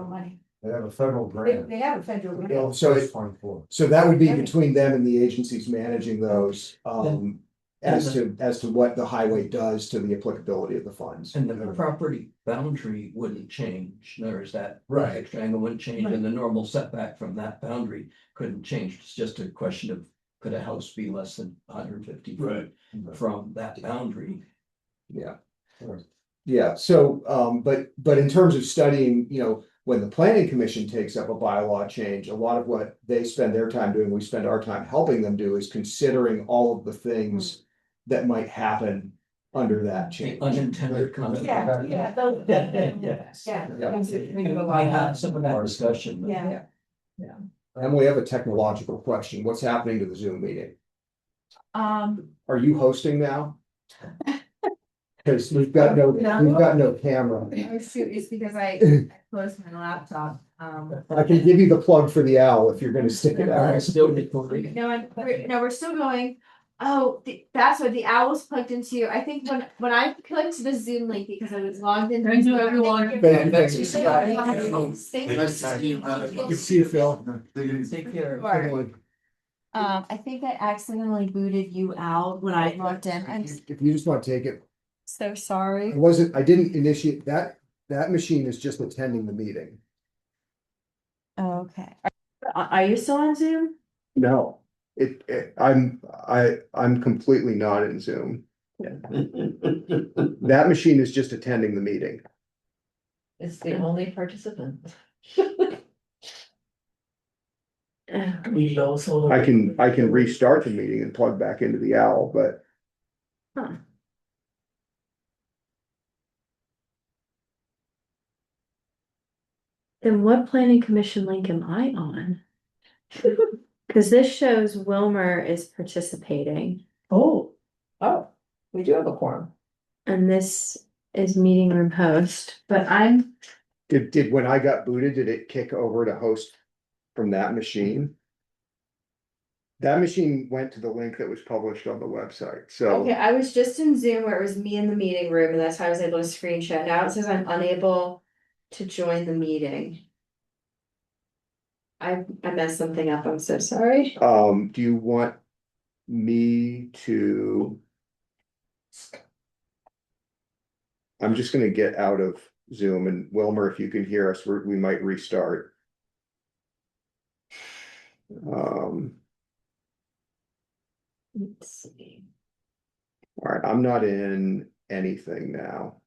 money. They have a federal grant. They have a federal grant. So First it, 24. so that would be between them and the agencies managing those, as to what the highway does to the applicability of the funds. And the property boundary wouldn't change, there's that. Right. Triangle wouldn't change, and the normal setback from that boundary couldn't change, it's just a question of, could a house be less than 150 feet from that boundary? Yeah. Right. Yeah, so, but in terms of studying, when the planning commission takes up a bylaw change, a lot of what they spend their time doing, we spend our time helping them do, is considering all of the things that might happen under that change. Unintended consequences. I had some of that discussion. Yeah. And we have a technological question. What's happening to the Zoom meeting? Um, Are you hosting now? Cause we've got no camera. It's because I closed my laptop, I can give you the plug for the owl if you're gonna stick it out. Still recording. We're still going. Oh, that's what the owl's plugged into. I think when I clicked the Zoom link, because I was logged in. Thank you, everyone. Thank you. Nice to see you, man. Good to see you, Phil. Take care. I think I accidentally booted you out when I logged in. I'm If you just want to take it, so sorry. I didn't initiate that machine is just attending the meeting. Okay. Are you still on Zoom? No, I'm completely not in Zoom. That machine is just attending the meeting. It's the only participant. We also. I can restart the meeting and plug back into the owl, but. then what planning commission link am I on? Cause this shows Wilmer is participating Oh, we do have a quorum. and this is meeting room host, but I'm, Did when I got booted, did it kick over to host from that machine? That machine went to the link that was published on the website, so. Okay, I was just in Zoom where it was me in the meeting room, and that's how I was able to screen share. Now it says I'm unable to join the meeting. I messed something up, I'm so sorry. Do you want me to? I'm just gonna get out of Zoom, and Wilmer, if you can hear us, we might restart. Let's see. All right, I'm not in anything now.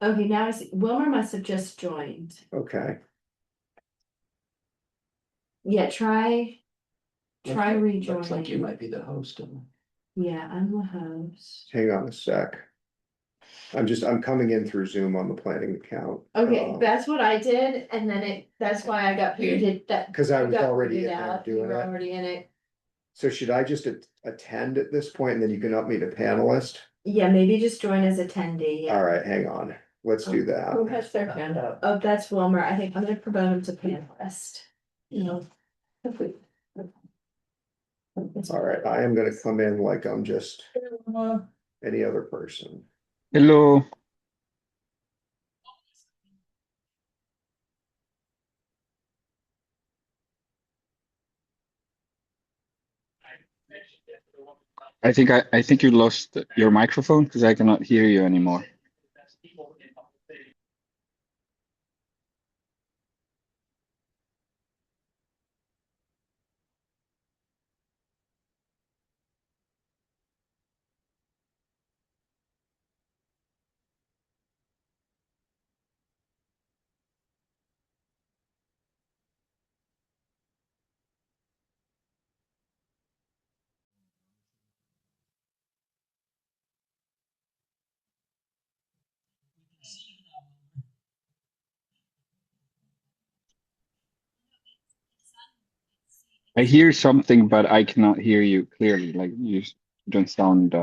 Okay, now I see, Wilmer must have just joined. Okay, Yeah, try Looks like you rejoining. might be the host. Yeah, I'm the host. hang on a sec. I'm coming in through Zoom on the planning account. Okay, that's what I did, and then that's why I got booted that. Cause I was got already booted in there out. You doing were it. already in it. So should I just attend at this point and then you can up me to panelist? Yeah, maybe just join as attendee, yeah. All right, hang on. Let's do Who that. has their hand up? Oh, that's Wilmer, I think I'm gonna promote him to panelist. You know. If we- All right, I am gonna come in like I'm just any other person. Hello. I think you lost your microphone because I cannot hear you anymore. I hear something, but I cannot hear you clearly. Like you don't sound.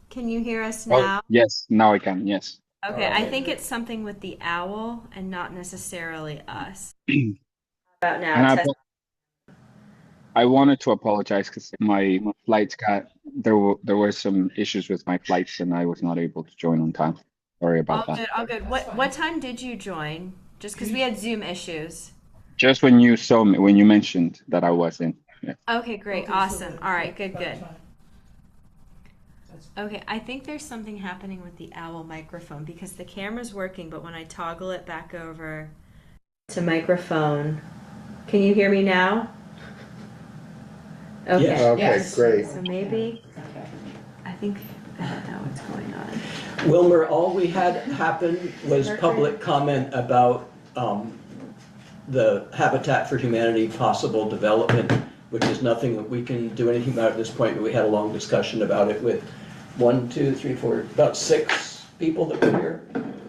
Can you hear us Oh, now? yes, now I can. Yes. Okay, I think it's something with the owl and not necessarily us. About now. And test- I wanted to apologize because my flights there were some issues with my flights and I was not able to join on time. Sorry about All that. good, all good. What time did you join? Just because we had Zoom issues. Just when you saw me, when you mentioned that I was in. Yeah. Okay, great, Okay, so awesome. then- All right, good, that's good. fine. That's- Okay, I think there's something happening with the owl microphone because the camera's working, but when I toggle it back over to microphone, can you hear me now? Okay. Okay, Yes. great. So maybe, I think, I don't know what's going on. Wilmer, all we had happen was public comment about the Habitat for Humanity possible development, which is nothing that we can do anything about at this point, but we had a long discussion about it with 1, 2, 3, 4, about 6 people that were here.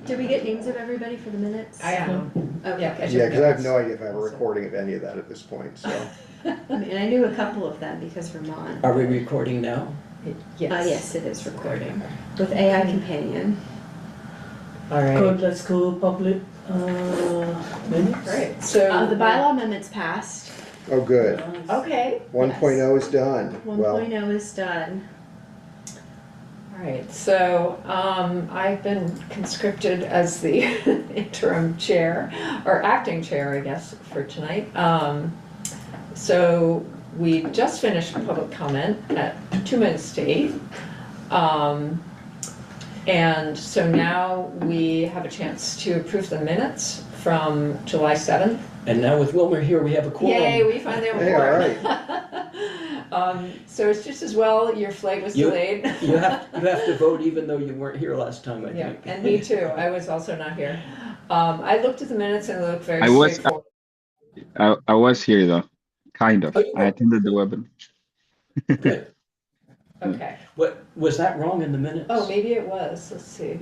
Did we get names of everybody for the minutes? I am. Okay. Yeah, cause I have no idea if I have a recording of any of that at this point, so. I mean, I knew a couple of them because Vermont. Are we recording now? Yes, it is recording with AI companion. All right. Good, let's go public, minutes. Great, so. The bylaw amendments passed. Oh, good. Okay. 1.0 is done. Well, 1.0 is done. All right, so I've been conscripted as the interim chair, or acting chair, I guess, for tonight. So we just finished public comment at 2 minutes to 8. And so now we have a chance to approve the minutes from July 7th. And now with Wilmer here, we have a quorum. Yay, we finally have a Hey, quorum. all So it's just as well your flight was You- delayed. You have to vote even though you weren't here last time, I Yeah, think. and me too. I was also not here. I looked at the minutes and they look very I was- straightforward. I was here though, kind of. Oh, you I were. attended the webinar. Good. Okay. What, was that wrong in the minutes? Oh, maybe it was. Let's see.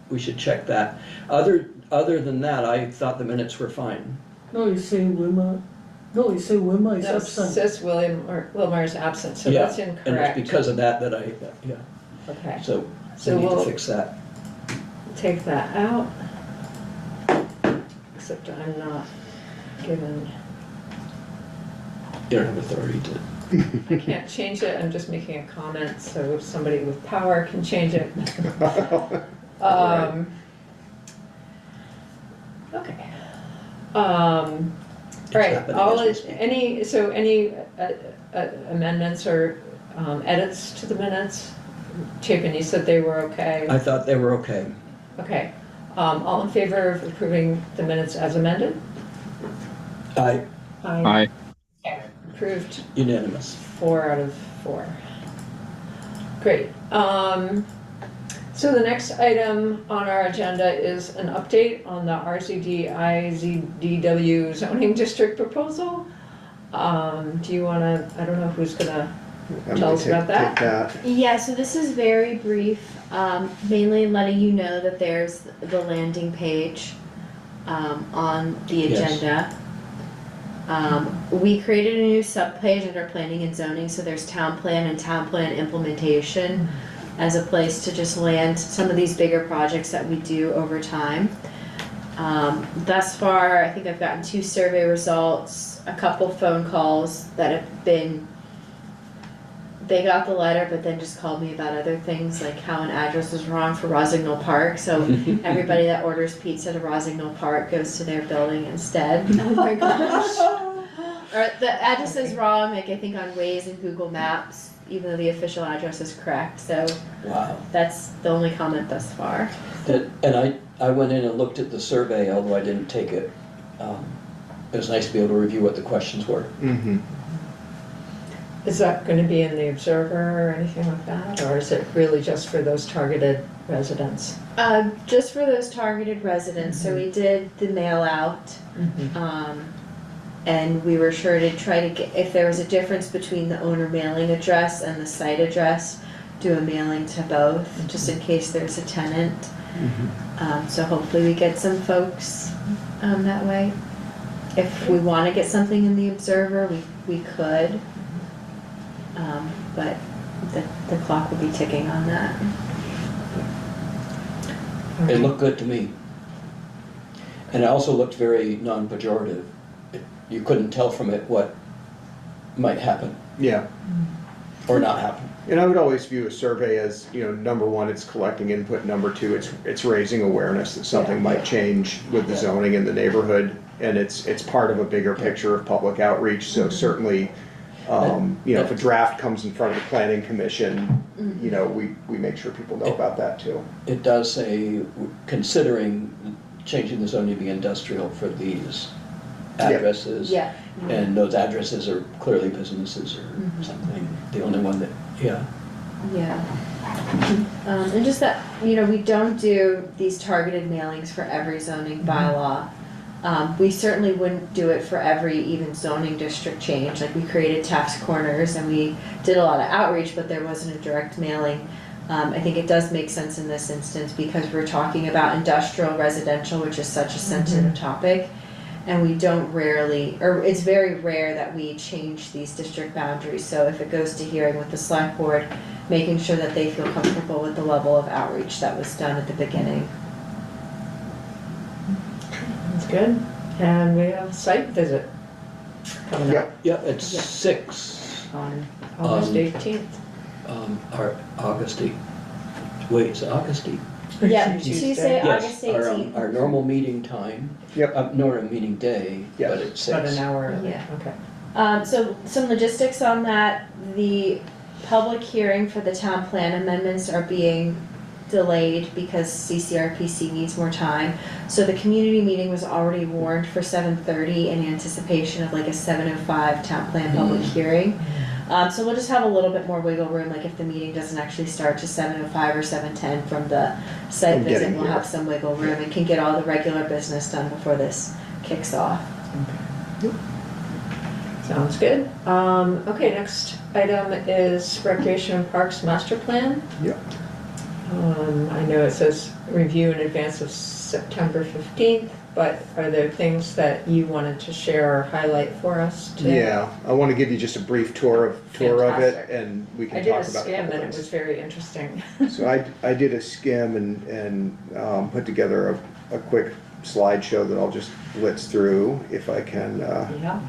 We should check that. Other than that, I thought the minutes were fine. No, you say Wilmer, no, you say Wilmer is No, it absent. says Wilmer is absent, so Yeah, that's And it's incorrect. because of that yeah, Okay, so So we need to we'll- fix that. take that out. Except I'm not given, You don't have authority to I can't change it, I'm just making a comment, so somebody with power can change it. Okay. All right, any amendments or edits to the minutes? Chapin, you said they were okay. I thought they were okay. Okay, all in favor of approving the minutes as amended? I Aye. Approved unanimous. 4 out of 4. Great. So the next item on our agenda is an update on the RCD IZDW zoning district proposal. Do you wanna, I don't know who's gonna tell us about that? Yeah, so this is very brief, mainly letting you know that there's the landing page on the Yes. agenda. We created a new subpage under planning and zoning, so there's town plan and town plan implementation as a place to just land some of these bigger projects that we do over time. Thus far, I think I've gotten 2 survey results, a couple phone calls that have been, they got the letter, but then just called me about other things, like how an address was wrong for Rosignol Park, so everybody that orders pizza to Rosignol Park goes to their building instead. Oh my gosh. Or the address is wrong, like I think on Waze and Google Maps, even though the official address is correct, so Wow. that's the only comment thus far. And I went in and looked at the survey, although I didn't take it. It was nice to be able to review what the questions were. Mm-hmm. Is that gonna be in the Observer or anything like that, or is it really just for those targeted residents? Just for those targeted residents, so we did the mail out. And we were sure to try to get, if there was a difference between the owner mailing address and the site address, do a mailing to both, just in case there's a tenant. So hopefully we get some folks that way. If we want to get something in the Observer, we could. But the clock will be ticking on that. It looked good to me. And it also looked very non-pejorative. You couldn't tell from it what might happen Yeah. or not happen. And I would always view a survey as, number one, it's collecting input, number two, it's raising awareness that something might change with the zoning in the neighborhood. And it's part of a bigger picture of public outreach, so certainly, if a draft comes in front of the planning commission, we make sure people know about that too. It does say, considering changing the zoning to be industrial for these addresses. Yeah. And those addresses are clearly businesses or something, the only one that, yeah. And just that, we don't do these targeted mailings for every zoning bylaw. We certainly wouldn't do it for every even zoning district change, like we created tax corners and we did a lot of outreach, but there wasn't a direct mailing. I think it does make sense in this instance because we're talking about industrial residential, which is such a sensitive topic. And we don't rarely, or it's very rare that we change these district boundaries. So if it goes to hearing with the select board, making sure that they feel comfortable with the level of outreach that was done at the beginning. That's good. And we have a site visit coming up Yeah, it's 6, on August 18th. our August 8th. Wait, it's August 8th. Yeah, Tuesday, August Yes, 18th. our normal meeting time. Yep. Normal meeting day, Yes. but it's About 6. an hour early. Yeah. Okay. So some logistics on that, the public hearing for the town plan amendments are being delayed because CCRPC needs more time. So the community meeting was already warned for 7:30 in anticipation of like a 7:05 town plan public hearing. So we'll just have a little bit more wiggle room, like if the meeting doesn't actually start to 7:05 or 7:10 from the site From visit, getting we'll here. have some wiggle room and can get all the regular business done before this kicks off. Sounds good. Okay, next item is Recreation and Parks Master Plan. Yep. I know it says review in advance of September 15th, but are there things that you wanted to share or highlight for us today? Yeah, I want to give you just a brief tour of it, Fantastic. and we I can did talk a about a skim couple and it things. was very interesting. So I did a skim and put together a quick slideshow that I'll just blitz through if I can Yeah.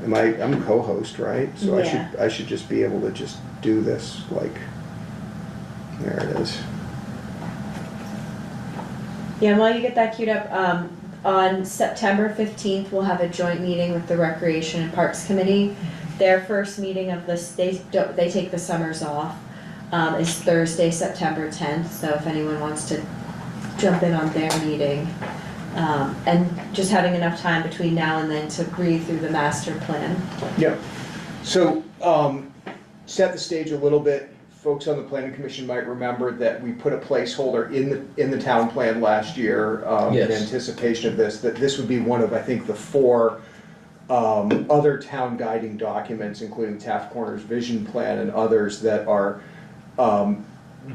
I'm co-host, right? So I should just be able to just do this, like, there it is. Yeah, and while you get that queued up, on September 15th, we'll have a joint meeting with the Recreation and Parks Committee. Their first meeting of this, they take the summers off, is Thursday, September 10th. So if anyone wants to jump in on their meeting, and just having enough time between now and then to read through the master plan. Yep. So, set the stage a little bit. Folks on the planning commission might remember that we put a placeholder in the town plan last year, in Yes. anticipation of this, that this would be one of, I think, the 4 other town guiding documents, including Taft Corners vision plan and others that are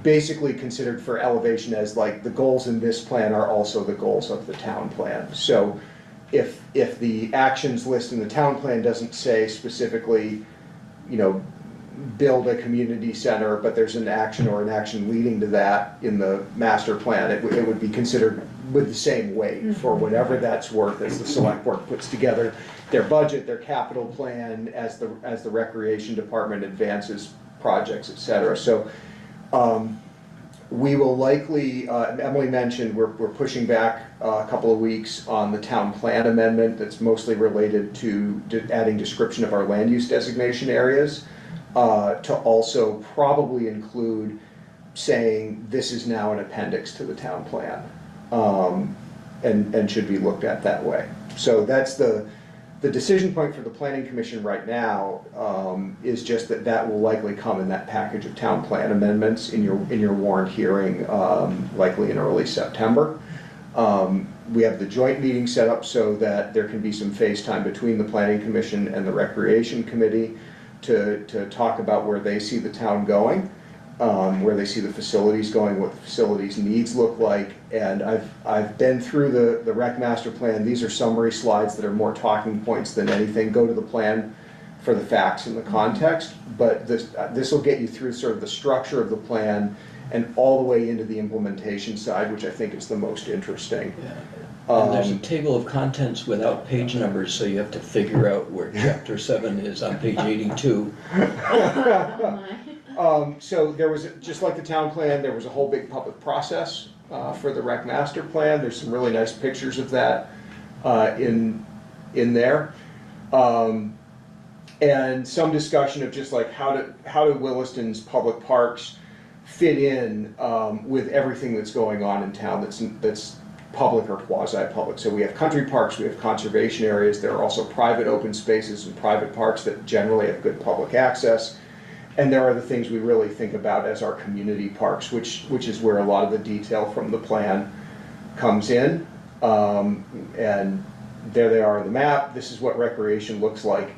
basically considered for elevation as like the goals in this plan are also the goals of the town plan. So if the actions list in the town plan doesn't say specifically, you know, build a community center, but there's an action or an action leading to that in the master plan, it would be considered with the same weight for whatever that's worth as the select board puts together their budget, their capital plan, as the recreation department advances projects, et cetera. So we will likely, Emily mentioned, we're pushing back a couple of weeks on the town plan amendment that's mostly related to adding description of our land use designation areas, to also probably include saying this is now an appendix to the town plan, and should be looked at that way. So that's the decision point for the planning commission right now, is just that will likely come in that package of town plan amendments in your warrant hearing, likely in early September. We have the joint meeting set up so that there can be some face time between the planning commission and the recreation committee to talk about where they see the town going, where they see the facilities going, what the facilities needs look like. And I've been through the rec master plan. These are summary slides that are more talking points than anything. Go to the plan for the facts and the context, but this will get you through sort of the structure of the plan and all the way into the implementation side, which I think is the most interesting. Yeah. And there's a table of contents without page numbers, so you have to figure out where chapter 7 is on page 82. So there was, just like the town plan, there was a whole big public process for the rec master plan. There's some really nice pictures of that in there. And some discussion of just like how do Williston's public parks fit in with everything that's going on in town that's public or quasi-public. So we have country parks, we have conservation areas, there are also private open spaces and private parks that generally have good public access. And there are the things we really think about as our community parks, which is where a lot of the detail from the plan comes in. And there they are on the map. This is what recreation looks like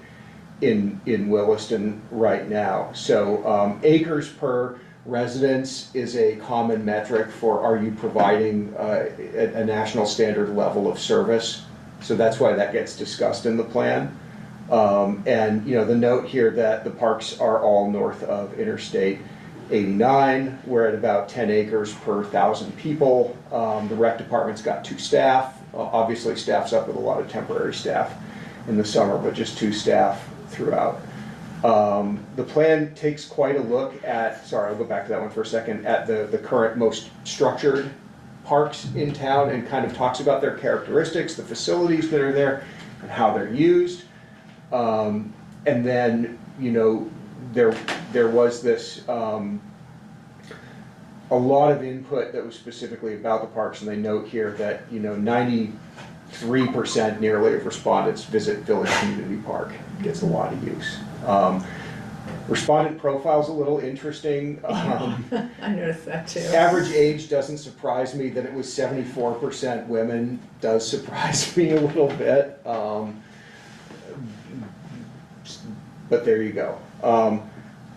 in Williston right now. So acres per residence is a common metric for are you providing a national standard level of service. So that's why that gets discussed in the plan. And you know, the note here that the parks are all north of Interstate 89. We're at about 10 acres per 1,000 people. The rec department's got 2 staff. Obviously staff's up with a lot of temporary staff in the summer, but just 2 staff throughout. The plan takes quite a look at, sorry, I'll go back to that one for a second, at the current most structured parks in town and kind of talks about their characteristics, the facilities that are there, and how they're used. And then, you know, there was this, a lot of input that was specifically about the parks, and they note here that, you know, 93% nearly of respondents visit Village Community Park. It gets a lot of use. Respondent profile's a little interesting. I noticed that too. Average age doesn't surprise me. That it was 74% women does surprise me a little bit. But there you go.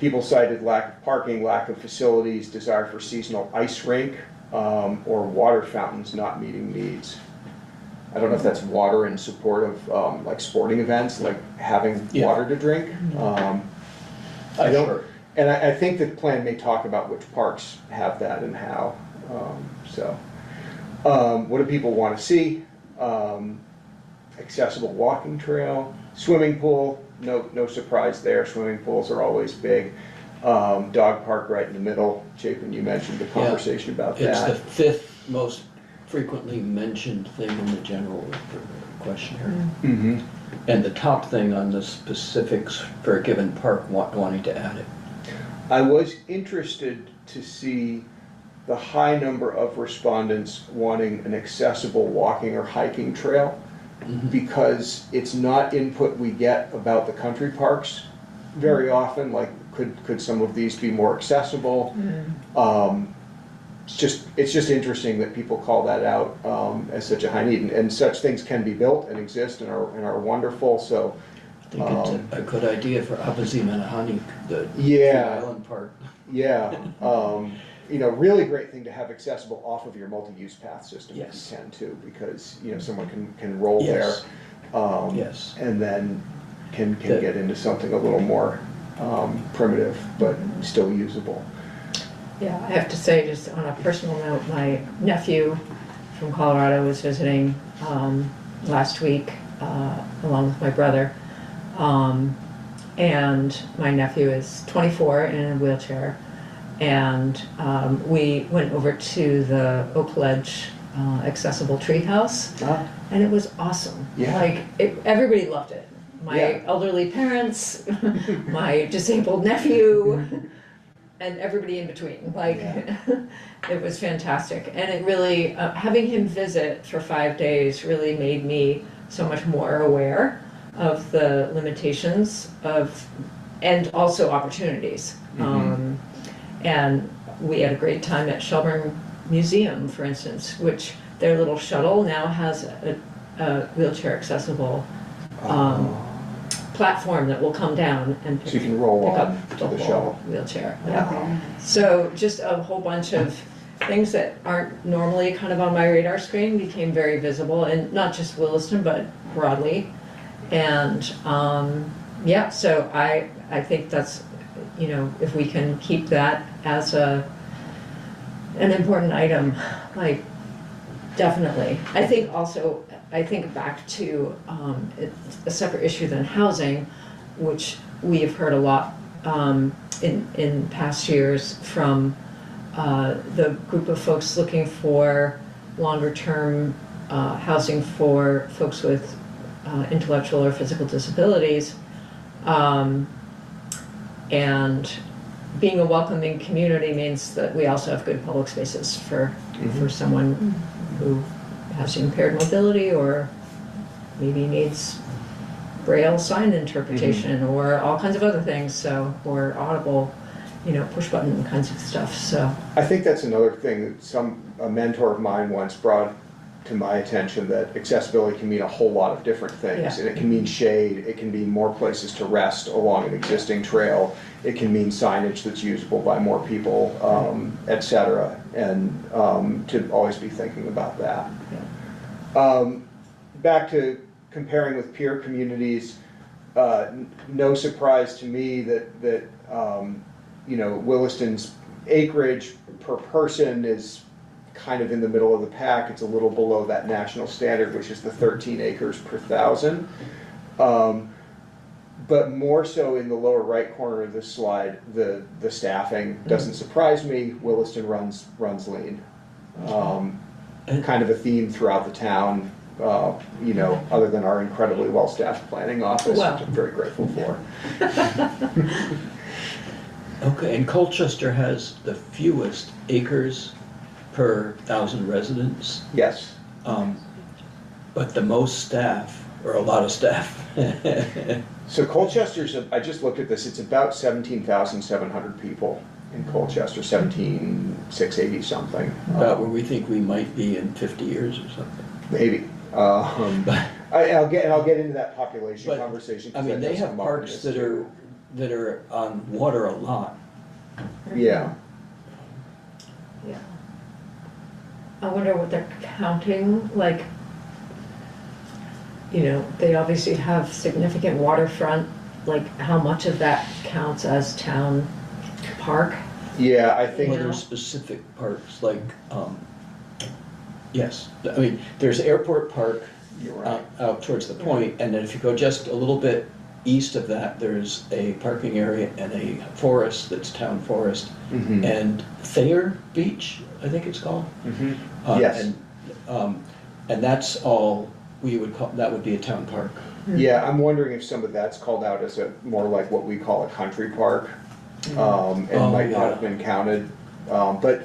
People cited lack of parking, lack of facilities, desire for seasonal ice rink, or water fountains not meeting needs. I don't know if that's water in support of like sporting events, like having water to drink. I don't, and I think the plan may talk about which parks have that and how. What do people want to see? accessible walking trail, swimming pool, no surprise there, swimming pools are always big. Dog park right in the middle, Chapin, you mentioned the conversation about It's the that. fifth most frequently mentioned thing in the general questionnaire. Mhm. And the top thing on the specifics for a given park, wanting to add it. I was interested to see the high number of respondents wanting an accessible walking or hiking trail, because it's not input we get about the country parks very often, like could some of these be more accessible? It's just interesting that people call that out as such a high need, and such things can be built and exist and are wonderful, so. I think it's a good idea for Abazi Manahani, the Yeah. Island Park. Yeah, you know, really great thing to have accessible off of your multi-use path system if Yes. you can too, because, you know, someone can roll there. Yes. Yes. And then can get into something a little more primitive, but still usable. Yeah, I have to say, just on a personal note, my nephew from Colorado was visiting last week along with my brother. And my nephew is 24 and in a wheelchair. And we went over to the Oak Ledge accessible treehouse, and it was awesome. Yeah. Like, everybody loved it. My Yeah. elderly parents, my disabled nephew, and everybody in between. Like, it was fantastic. And it really, having him visit for 5 days really made me so much more aware of the limitations of, and also opportunities. And we had a great time at Shelburne Museum, for instance, which their little shuttle now has a wheelchair accessible platform that will come down and So you can roll pick on up to the the whole shuttle. wheelchair. Yeah. So just a whole bunch of things that aren't normally kind of on my radar screen became very visible, and not just Williston, but broadly. And yeah, so I think that's, you know, if we can keep that as an important item, like, definitely. I think also, I think back to it's a separate issue than housing, which we have heard a lot in past years from the group of folks looking for longer term housing for folks with intellectual or physical disabilities. And being a welcoming community means that we also have good public spaces for someone who has impaired mobility or maybe needs braille sign interpretation or all kinds of other things, so, or audible, you know, push button kinds of stuff, so. I think that's another thing that a mentor of mine once brought to my attention, that accessibility can mean a whole lot of different things. Yeah. And it can mean shade, it can mean more places to rest along an existing trail, it can mean signage that's usable by more people, et cetera, and to always be thinking about that. Back to comparing with peer communities, no surprise to me that you know, Williston's acreage per person is kind of in the middle of the pack. It's a little below that national standard, which is the 13 acres per thousand. But more so in the lower right corner of this slide, the staffing doesn't surprise me. Williston runs lean. Kind of a theme throughout the town, you know, other than our incredibly well-staffed planning office, Well. which I'm very grateful for. Okay, and Colchester has the fewest acres per 1,000 residents, Yes. but the most staff, or a lot of staff. So Colchester's, I just looked at this, it's about 17,700 people in Colchester, 17,680 something. About where we think we might be in 50 years or something. Maybe. I'll get into that population But, conversation. 'cause I mean, that they does have come up in parks this that too. are on water a lot. Yeah. Yeah. I wonder what they're counting, like, you know, they obviously have significant waterfront, like, how much of that counts as town park? Yeah, I think. Well, there's specific parks, like, yes, I mean, there's Airport Park You're right. out towards the point, and then if you go just a little bit east of that, there's a parking area and a forest that's town forest, Mhm. and Thayer Beach, I think it's called. Mhm. Yes. And that's all we would call, that would be a town park. Yeah, I'm wondering if some of that's called out as a, more like what we call a country park, and Oh, might not yeah. have been counted. But,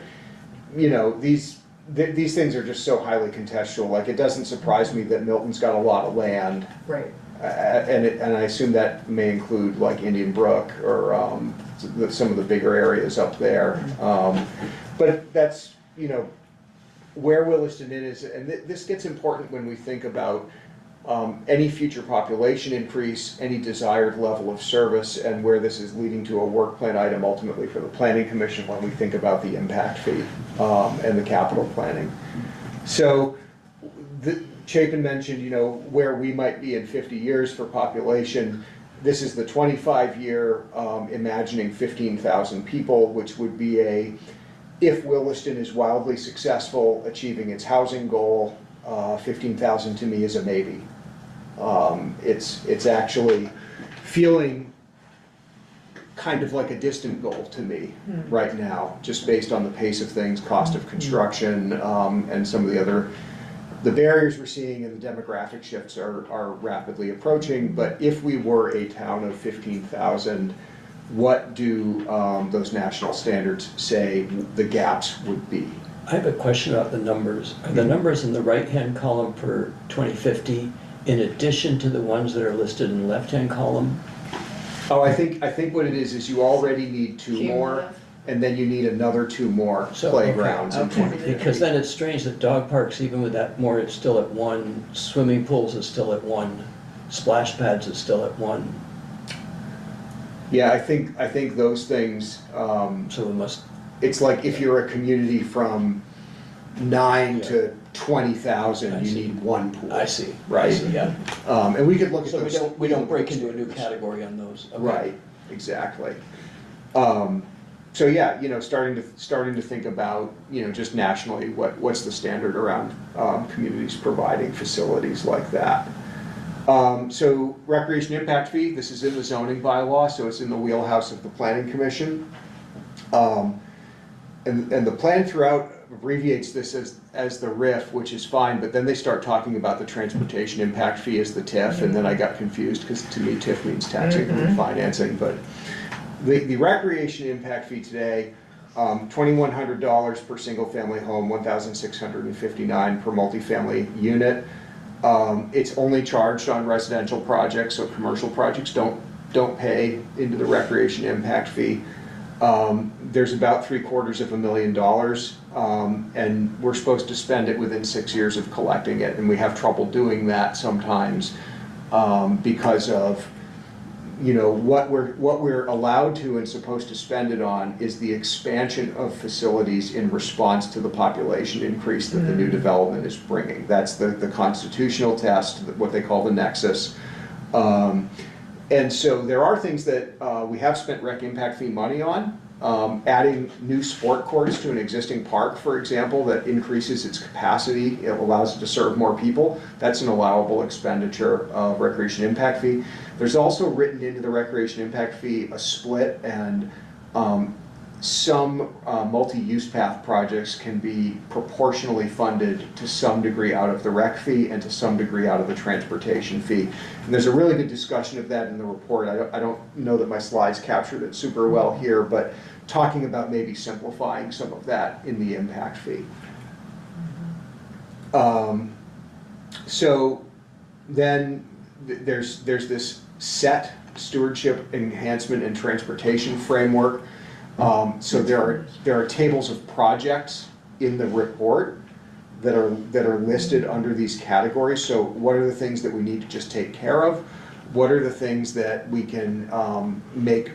you know, these things are just so highly contextual, like, it doesn't surprise me that Milton's got a lot of land. Right. And I assume that may include like Indian Brook or, some of the bigger areas up there. But that's, you know, where Williston is, and this gets important when we think about any future population increase, any desired level of service, and where this is leading to a work plan item ultimately for the planning commission when we think about the impact fee and the capital planning. So Chapin mentioned, you know, where we might be in 50 years for population. This is the 25-year imagining 15,000 people, which would be if Williston is wildly successful achieving its housing goal, 15,000 to me is a maybe. It's actually feeling kind of like a distant goal to me right now, just based on the pace of things, cost of construction, and some of the barriers we're seeing and the demographic shifts are rapidly approaching. But if we were a town of 15,000, what do those national standards say the gaps would be? I have a question about the numbers. Are the numbers in the right-hand column for 2050 in addition to the ones that are listed in the left-hand column? Oh, I think what it is you already need two more, and then you need another two more playgrounds in 2050. Because then it's strange that dog parks, even with that more, it's still at 1, swimming pools is still at 1, splash pads is still at 1. Yeah, I think those things, So we must, it's like if you're a community from 9 Yeah. to 20,000, I you see. need one pool. I see. Right. I see, yeah. And we could look at So those. we don't break into a new category on those. Okay. Right, exactly. So yeah, you know, starting to think about, you know, just nationally, what's the standard around communities providing facilities like that. So recreation impact fee, this is in the zoning bylaw, so it's in the wheelhouse of the planning commission. And the plan throughout abbreviates this as the RIF, which is fine, but then they start talking about the transportation impact fee as the TIF, and then I got confused, because to me TIF means tax increment financing, but the recreation impact fee today, $2,100 per single family home, $1,659 per multifamily unit. It's only charged on residential projects, so commercial projects don't pay into the recreation impact fee. There's about $750,000, and we're supposed to spend it within 6 years of collecting it, and we have trouble doing that sometimes because of, you know, what we're allowed to and supposed to spend it on is the expansion of facilities in response to the population increase that the new development is bringing. That's the constitutional test, what they call the nexus. And so there are things that we have spent rec impact fee money on. Adding new sport courts to an existing park, for example, that increases its capacity, it allows it to serve more people. That's an allowable expenditure of recreation impact fee. There's also written into the recreation impact fee a split, and some multi-use path projects can be proportionally funded to some degree out of the rec fee and to some degree out of the transportation fee. And there's a really good discussion of that in the report. I don't know that my slides captured it super well here, but talking about maybe simplifying some of that in the impact fee. So then there's this set stewardship enhancement and transportation framework. So there are tables of projects in the report that are listed under these categories. So what are the things that we need to just take care of? What are the things that we can make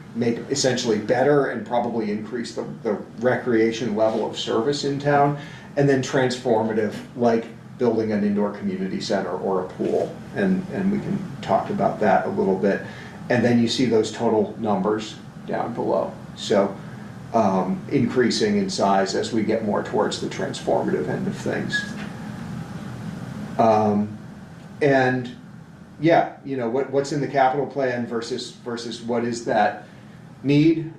essentially better and probably increase the recreation level of service in town? And then transformative, like building an indoor community center or a pool. And we can talk about that a little bit. And then you see those total numbers down below. So increasing in size as we get more towards the transformative end of things. And yeah, you know, what's in the capital plan versus what is that need?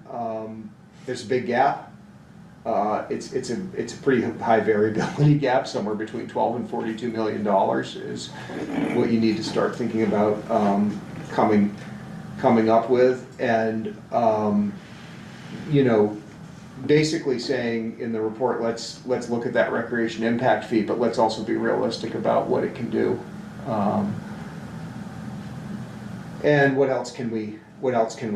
There's a big gap. It's a pretty high variability gap, somewhere between 12 and 42 million dollars is what you need to start thinking about coming up with. And you know, basically saying in the report, let's look at that recreation impact fee, but let's also be realistic about what it can do. And what else can we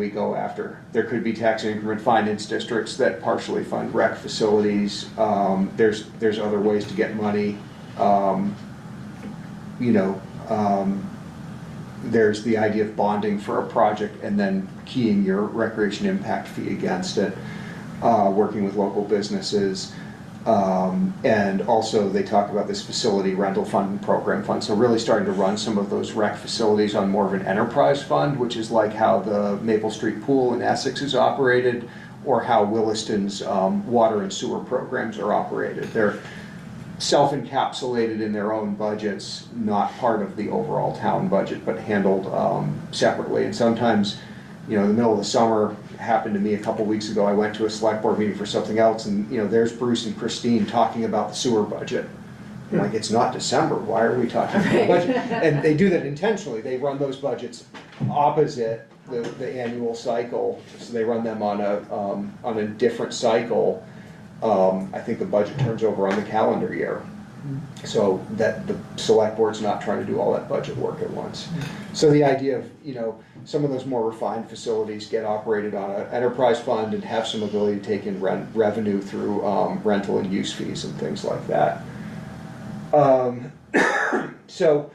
go after? There could be tax increment finance districts that partially fund rec facilities. There's other ways to get money. You know, there's the idea of bonding for a project and then keying your recreation impact fee against it, working with local businesses. And also they talk about this facility rental fund and program fund. So really starting to run some of those rec facilities on more of an enterprise fund, which is like how the Maple Street Pool in Essex is operated, or how Williston's water and sewer programs are operated. They're self-encapsulated in their own budgets, not part of the overall town budget, but handled separately. And sometimes, you know, in the middle of the summer, happened to me a couple weeks ago, I went to a select board meeting for something else, and you know, there's Bruce and Christine talking about the sewer budget. I'm like, it's not December, why are we talking about the budget? And they do that intentionally. They run those budgets opposite the annual cycle, so they run them on a different cycle. I think the budget turns over on the calendar year, so that the select board's not trying to do all that budget work at once. So the idea of, you know, some of those more refined facilities get operated on an enterprise fund and have some ability to take in revenue through rental and use fees and things like that. So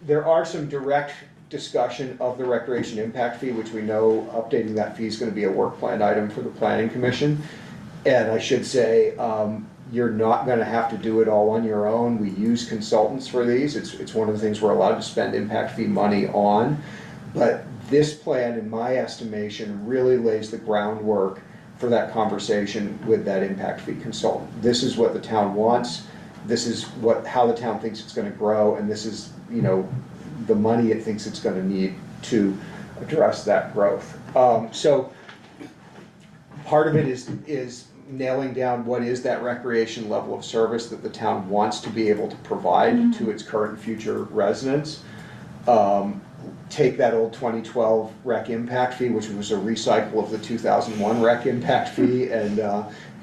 there are some direct discussion of the recreation impact fee, which we know updating that fee is going to be a work plan item for the planning commission. And I should say, you're not going to have to do it all on your own. We use consultants for these. It's one of the things we're allowed to spend impact fee money on. But this plan, in my estimation, really lays the groundwork for that conversation with that impact fee consultant. This is what the town wants. This is how the town thinks it's going to grow, and this is, you know, the money it thinks it's going to need to address that growth. So part of it is nailing down what is that recreation level of service that the town wants to be able to provide to its current and future residents. Take that old 2012 rec impact fee, which was a recycle of the 2001 rec impact fee, and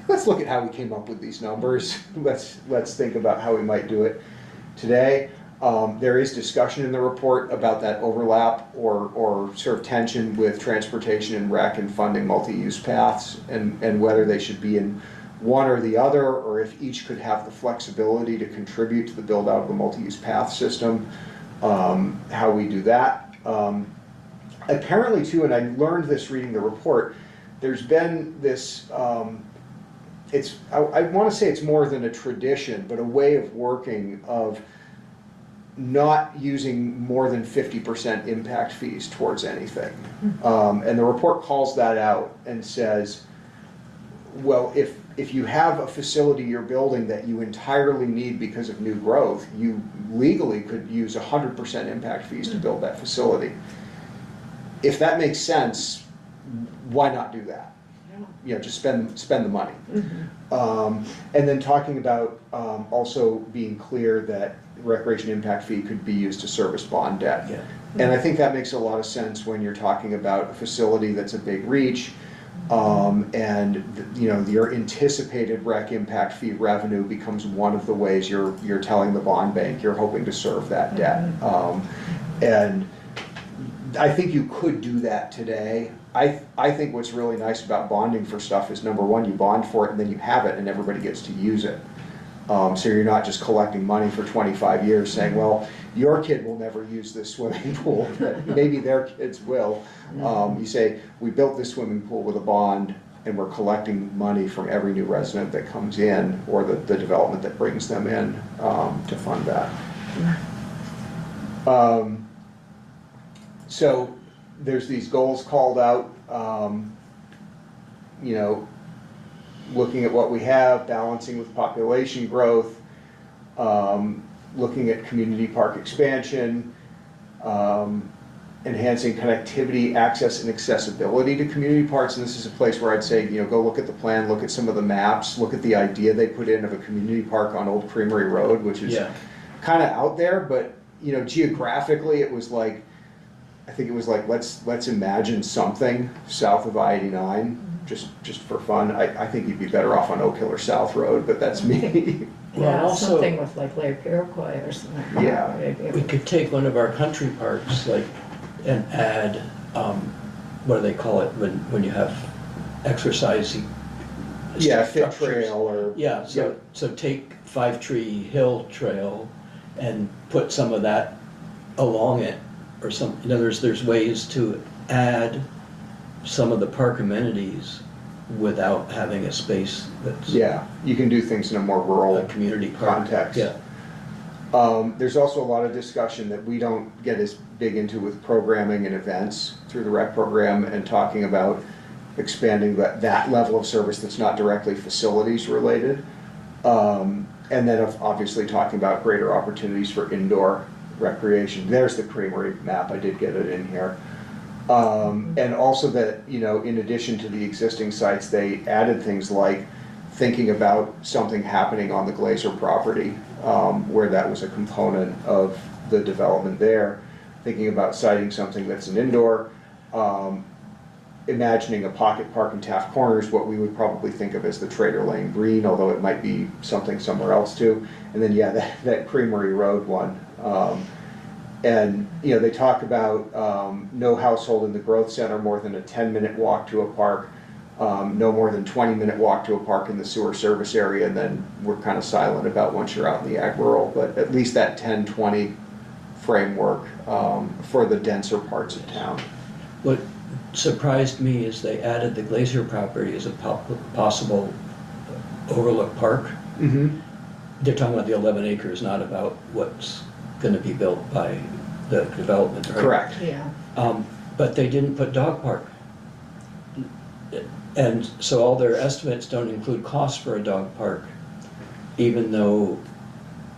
let's look at how we came up with these numbers. Let's think about how we might do it today. There is discussion in the report about that overlap or sort of tension with transportation and rec and funding multi-use paths, and whether they should be in one or the other, or if each could have the flexibility to contribute to the build out of the multi-use path system, how we do that. Apparently too, and I learned this reading the report, there's been this, I want to say it's more than a tradition, but a way of working of not using more than 50% impact fees towards anything. And the report calls that out and says, well, if you have a facility you're building that you entirely need because of new growth, you legally could use 100% impact fees to build that facility. If that makes sense, why not do that? You know, just spend the money. And then talking about also being clear that recreation impact fee could be used to service bond debt. Yeah. And I think that makes a lot of sense when you're talking about a facility that's a big reach, and you know, your anticipated rec impact fee revenue becomes one of the ways you're telling the bond bank you're hoping to serve that debt. And I think you could do that today. I think what's really nice about bonding for stuff is, number one, you bond for it and then you have it and everybody gets to use it. So you're not just collecting money for 25 years saying, well, your kid will never use this swimming pool, but maybe their kids will. You say, we built this swimming pool with a bond and we're collecting money from every new resident that comes in, or the development that brings them in, to fund that. So there's these goals called out, you know, looking at what we have, balancing with population growth, looking at community park expansion, enhancing connectivity, access and accessibility to community parks. And this is a place where I'd say, go look at the plan, look at some of the maps, look at the idea they put in of a community park on Old Creamery Road, which is Yeah, kind of out there, but geographically it was like, I think it was like, let's imagine something south of I-89, just for fun. I think you'd be better off on Oak Hill or South Road, but that's me. Well, Yeah, also- something with like Lake Iroquois or something. Yeah. we could take one of our country parks, like, and add, what do they call it, when you have exercise? Yeah, Fit structures. Trail or. Yeah, so take Five Tree Hill Trail and put some of that along it, or some, in other words, there's ways to add some of the park amenities without having a space that's Yeah, you can do things in a more rural a community park. context. Yeah, There's also a lot of discussion that we don't get as big into with programming and events through the rec program, and talking about expanding that level of service that's not directly facilities related. And then obviously talking about greater opportunities for indoor recreation. There's the Creamery map, I did get it in here. And also that, in addition to the existing sites, they added things like thinking about something happening on the Glazer property, where that was a component of the development there. Thinking about citing something that's an indoor, imagining a pocket park in Taft Corners, what we would probably think of as the Trader Lane Green, although it might be something somewhere else too. And then, that Creamery Road one. And, they talk about no household in the growth center more than a 10-minute walk to a park, no more than 20-minute walk to a park in the sewer service area, and then we're kind of silent about once you're out in the ag rural, but at least that 10-20 framework for the denser parts of town. what surprised me is they added the Glazer property as a possible overlook park. Mm-hmm. They're talking about the 11 acres, not about what's gonna be built by the development, right? Correct. Yeah. But they didn't put dog park. And so all their estimates don't include costs for a dog park, even though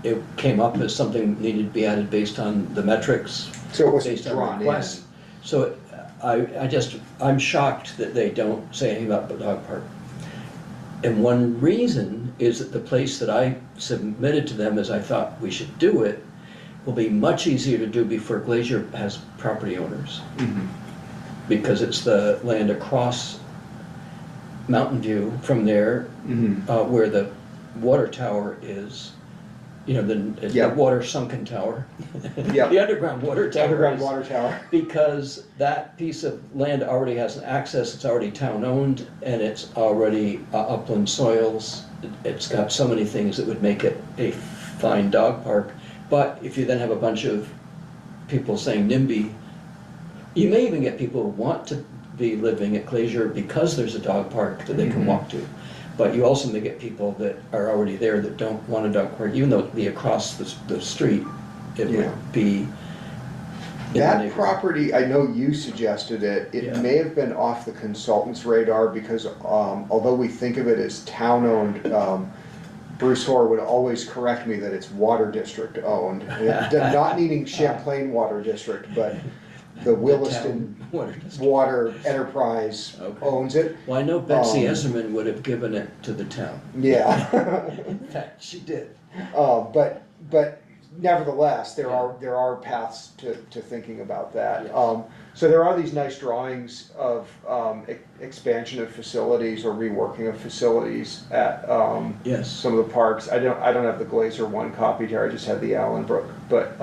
it came up as something needed to be added based on the metrics, So it wasn't based on drawn in. requests. So I'm shocked that they don't say anything about the dog park. And one reason is that the place that I submitted to them as I thought we should do it will be much easier to do before Glazer has property owners. Mhm. Because it's the land across Mountain View from there, Mhm. where the water tower is, the Yep. water sunken tower. Yep. The underground water tower. Underground is- water tower. Because that piece of land already has an access, it's already town-owned, and it's already upland soils. It's got so many things that would make it a fine dog park. But if you then have a bunch of people saying NIMBY, you may even get people who want to be living at Glazer because there's a dog park that they can walk to. But you also may get people that are already there that don't want a dog park, even though it'd be across the street, it Yeah. would be. in the That neighborhood. property, I know you suggested it, it Yeah. may have been off the consultant's radar because although we think of it as town-owned, Bruce Hoare would always correct me that it's water district owned. Not meaning Champlain Water District, but the Williston town water district. Water Enterprise Okay. owns it. Well, I know Betsy Um, Esserman would have given it to the town. Yeah. In fact, she did. But nevertheless, there are paths to thinking about that. Yes. So there are these nice drawings of expansion of facilities or reworking of facilities at Yes. some of the parks. I don't have the Glazer one copied here. I just have the Allenbrook, but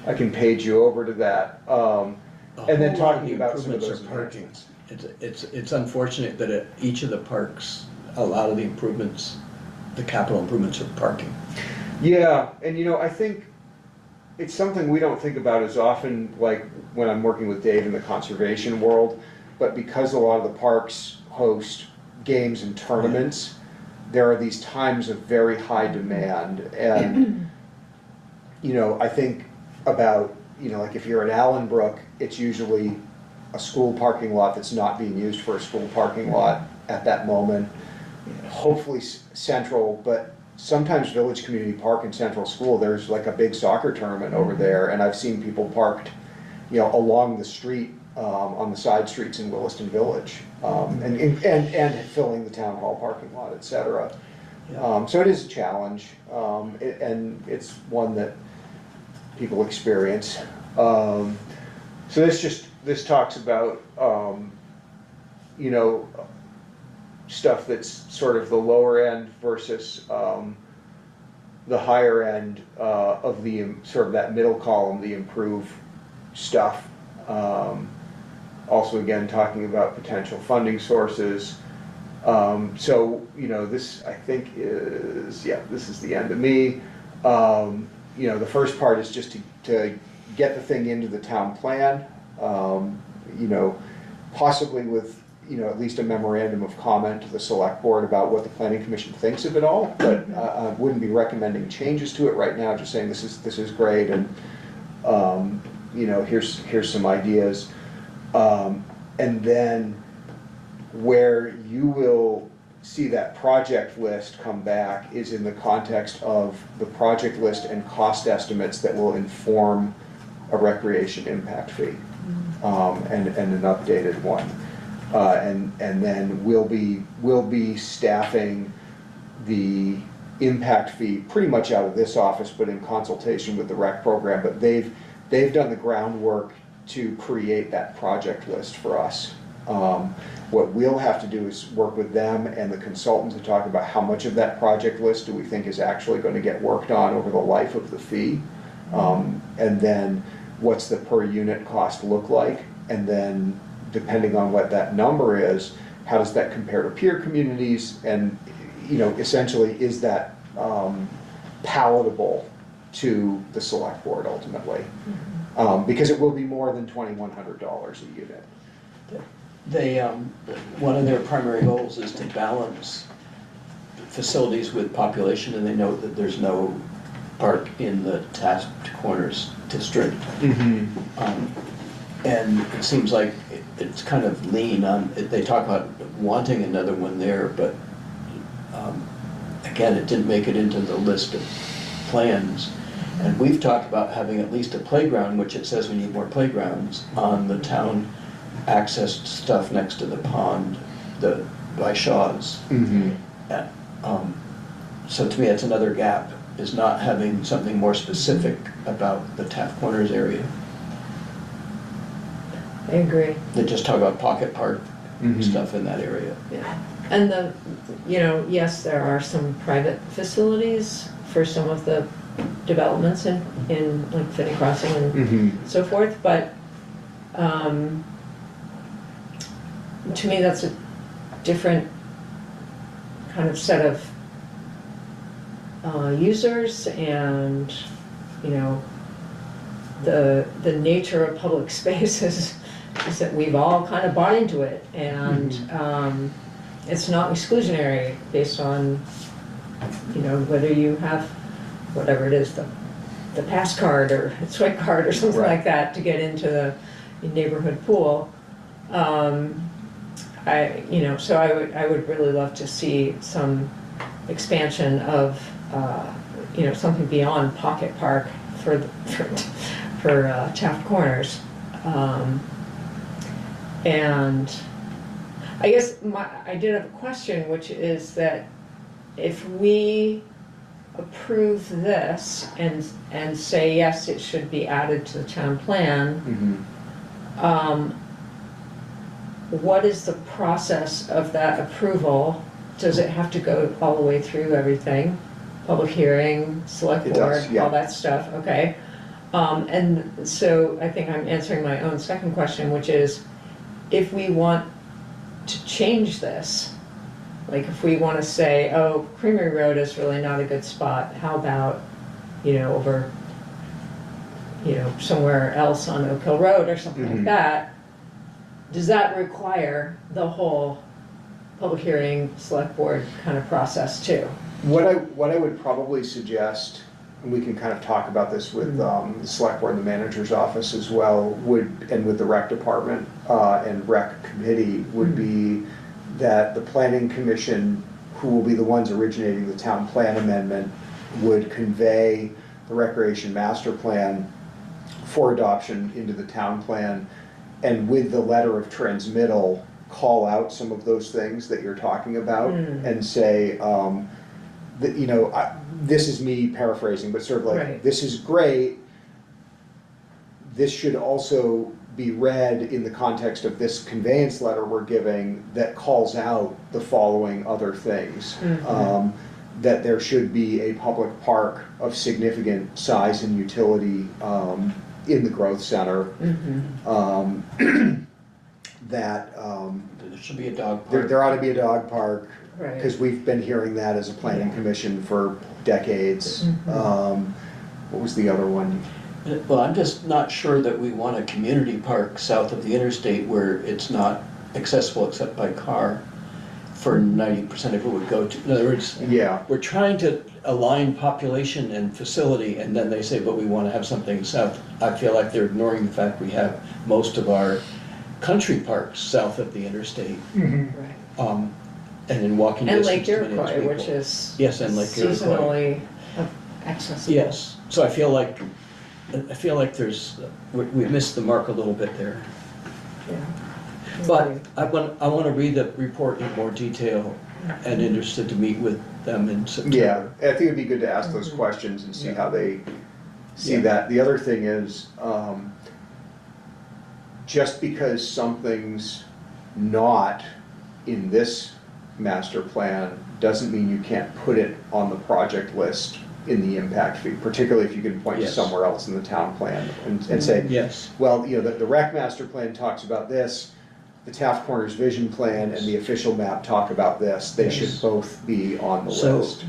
I can page you over to that. A And then whole lot of talking the about some of improvements those are parking. enhancements. It's unfortunate that at each of the parks, a lot of the improvements, the capital improvements are parking. Yeah, and I think it's something we don't think about as often, like when I'm working with Dave in the conservation world, but because a lot of the parks host games and tournaments, there are these times of very high demand, and I think about, like if you're at Allenbrook, it's usually a school parking lot that's not being used for a school parking lot at that moment. Hopefully central, but sometimes Village Community Park in Central School, there's like a big soccer tournament over there, and I've seen people parked, you know, along the street, on the side streets in Williston Village, and filling the town hall parking lot, et cetera. So it is a challenge, and it's one that people experience. So this talks about, you know, stuff that's sort of the lower end versus the higher end of the sort of that middle column, the improve stuff. Also, again, talking about potential funding sources. So, you know, this I think is, yeah, this is the end of me. You know, the first part is just to get the thing into the town plan, you know, possibly with, you know, at least a memorandum of comment to the select board about what the planning commission thinks of it all, but I wouldn't be recommending changes to it right now, just saying this is great, and you know, here's some ideas. And then where you will see that project list come back is in the context of the project list and cost estimates that will inform a recreation impact fee, and an updated one. And then we'll be staffing the impact fee pretty much out of this office, but in consultation with the rec program. But they've done the groundwork to create that project list for us. What we'll have to do is work with them and the consultant to talk about how much of that project list do we think is actually going to get worked on over the life of the fee, and then what's the per unit cost look like, and then depending on what that number is, how does that compare to peer communities, and, you know, essentially, is that palatable to the select board ultimately? Because it will be more than $2,100 a unit. They, one of their primary goals is to balance facilities with population, and they note that there's no park in the Taft Corners district. And it seems like it's kind of lean on, they talk about wanting another one there, but again, it didn't make it into the list of plans. And we've talked about having at least a playground, which it says we need more playgrounds on the town accessed stuff next to the pond, by Shaw's. So to me, that's another gap, is not having something more specific about the Taft Corners area. I agree. They just talk about pocket park stuff in that area. Yeah, and you know, yes, there are some private facilities for some of the developments in like Finney Crossing and so forth, but to me, that's a different kind of set of users, and, you know, the nature of public spaces is that we've all kind of bought into it, and it's not exclusionary based on, you know, whether you have whatever it is, the pass card or swipe card or something like that to get into the neighborhood pool. You know, so I would really love to see some expansion of, you know, something beyond Pocket Park for Taft Corners. And I guess I did have a question, which is that if we approve this and say, yes, it should be added to the town plan, what is the process of that approval? Does it have to go all the way through everything? Public hearing, select board, all that stuff, okay. And so I think I'm answering my own second question, which is, if we want to change this, like if we want to say, oh, Creamery Road is really not a good spot, how about, you know, over, you know, somewhere else on Oak Hill Road or something like that, does that require the whole public hearing, select board kind of process too? What I would probably suggest, and we can kind of talk about this with the select board and the manager's office as well, and with the rec department and rec committee, would be that the planning commission who will be the ones originating the town plan amendment, would convey the recreation master plan for adoption into the town plan, and with the letter of transmittal, call out some of those things that you're talking about and say, that, you know, this is me paraphrasing, but sort of like, Right. this is great. This should also be read in the context of this conveyance letter we're giving that calls out the following other things. That there should be a public park of significant size and utility in the growth center. That There should be a dog there, park. there ought to be a dog park, Right. because we've been hearing that as a planning commission for decades. What was the other one? Well, I'm just not sure that we want a community park south of the interstate where it's not accessible except by car for 90% of who would go to. In other words, Yeah, we're trying to align population and facility, and then they say, but we want to have something south. I feel like they're ignoring the fact we have most of our country parks south of the interstate. Right. And in walking And distance Lake to many of those Iroquois, which people. is Yes, and Lake Iroquois. seasonally accessible. Yes, so I feel like there's, we missed the mark a little bit there. Yeah. But I want to read the report in more detail and interested to meet with them in September. yeah, I think it'd be good to ask those questions and see how they see Yeah. that. The other thing is, just because something's not in this master plan doesn't mean you can't put it on the project list in the impact fee, particularly if you can point to Yes. somewhere else in the town plan and say, Yes, well, you know, the rec master plan talks about this, the Taft Corners vision plan and the official map talk about this. They should Yes. both be on the so list.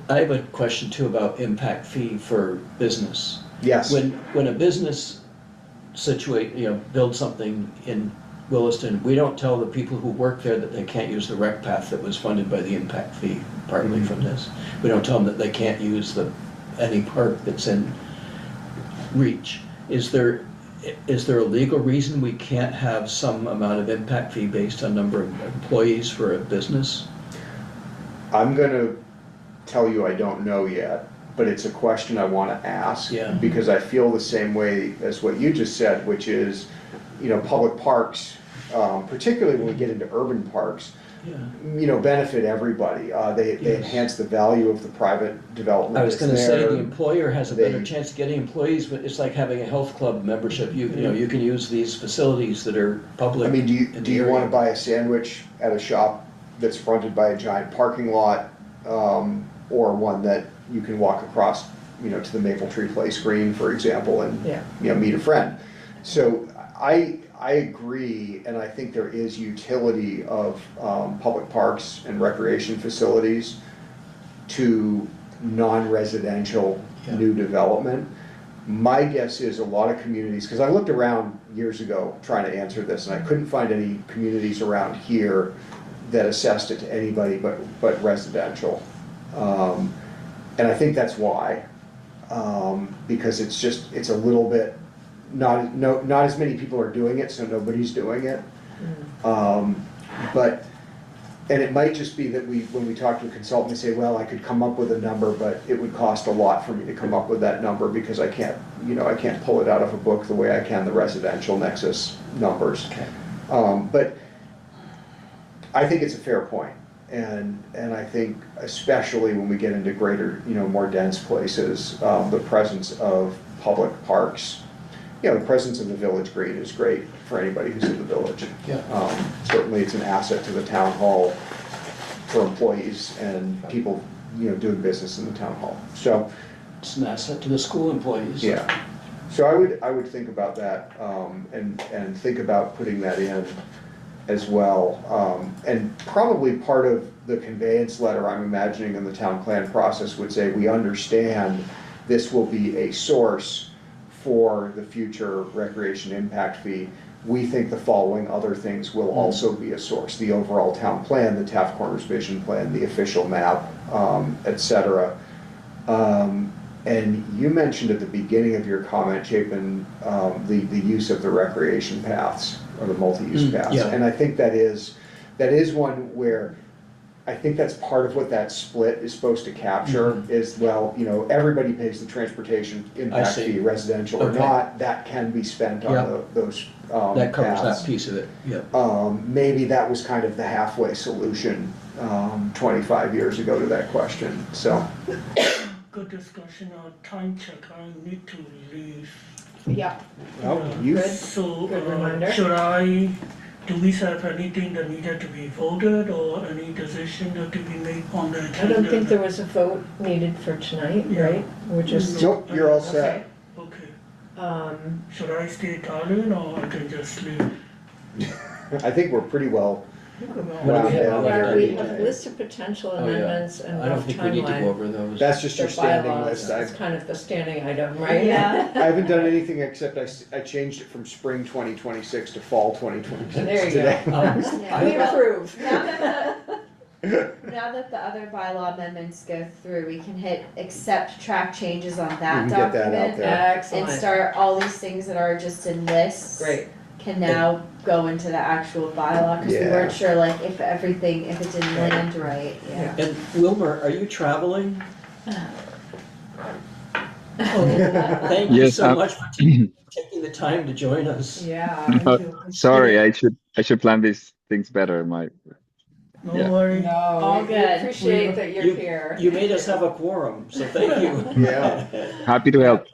I have a question too about impact fee for business. Yes, When a business builds something in Williston, we don't tell the people who work there that they can't use the rec path that was funded by the impact fee, partly from this. We don't tell them that they can't use any park that's in reach. Is there a legal reason we can't have some amount of impact fee based on number of employees for a business? I'm gonna tell you I don't know yet, but it's a question I wanna ask. Yeah. Because I feel the same way as what you just said, which is, you know, public parks, particularly when we get into urban parks, Yeah. you know, benefit everybody. They Yes. enhance the value of the private development I was that's gonna say, there. the employer has a better They- chance of getting employees, but it's like having a health club membership. You know, you can use these facilities that are public. I mean, do in the you area. wanna buy a sandwich at a shop that's fronted by a giant parking lot, or one that you can walk across, you know, to the Maple Tree Place Green, for example, and, Yeah. you know, meet a friend? So I agree, and I think there is utility of, public parks and recreation facilities to non-residential Yeah. new development. My guess is a lot of communities, because I looked around years ago trying to answer this, and I couldn't find any communities around here that assessed it to anybody but residential. And I think that's why, because it's a little bit, not as many people are doing it, so nobody's doing it. But, and it might just be that when we talk to a consultant, we say, well, I could come up with a number, but it would cost a lot for me to come up with that number because I can't pull it out of a book the way I can the residential nexus numbers. Okay. But I think it's a fair point. And I think especially when we get into greater, you know, more dense places, the presence of public parks, you know, the presence of the village green is great for anybody who's in the village. Yeah. Certainly it's an asset to the town hall for employees and people, you know, doing business in the town hall. So, It's an asset to the school employees. yeah. So I would think about that, and think about putting that in as well. And probably part of the conveyance letter I'm imagining in the town plan process would say, we understand this will be a source for the future recreation impact fee. We think the following other things will also be a source: the overall town plan, the Taft Corners vision plan, the official map, et cetera. And you mentioned at the beginning of your comment, Chapin, the use of the recreation paths or the multi-use paths. yeah. And I think that is one where I think that's part of what that split is supposed to capture is, well, you know, everybody pays the transportation impact see. fee, residential or Okay. not, that can be spent on Yeah. those, That covers paths. that piece of it, yeah. Maybe that was kind of the halfway solution, 25 years ago to that question, so. Good discussion, time check, I need to leave. Yeah, Well, Yeah. you, Good. So, Good reminder. should do we have anything that needed to be voted or any decision that to be made on the agenda? I don't think there was a vote needed for tonight, Yeah. right? We're just, nope, you're all okay. set. Okay, should I stay talking or I can just leave? I think we're pretty well What do wound we have down on here our We anyway. have a list of potential Oh, yeah. amendments and I don't rough think we need to go timeline. over those. That's just your Their standing bylaws, list. it's kind of the standing item, right? Yeah. I haven't done anything except I changed it from spring 2026 to fall 2026 There you today. go. Yeah. We approve. Now that the other bylaw amendments go through, we can hit accept track changes on We that can get that out document. there. And Excellent, start all these things that are just in lists. great. Can now go into the actual bylaw, cause we Yeah. weren't sure like if everything, if it didn't land right, yeah. And Wilmer, are you traveling? Thank you Yes, so much for taking the time to join us. Yeah. Sorry, I should plan these things better. No Yeah. worry. No, All we good. appreciate that you're here. You made us have a quorum, so thank you. Yeah. Happy to help.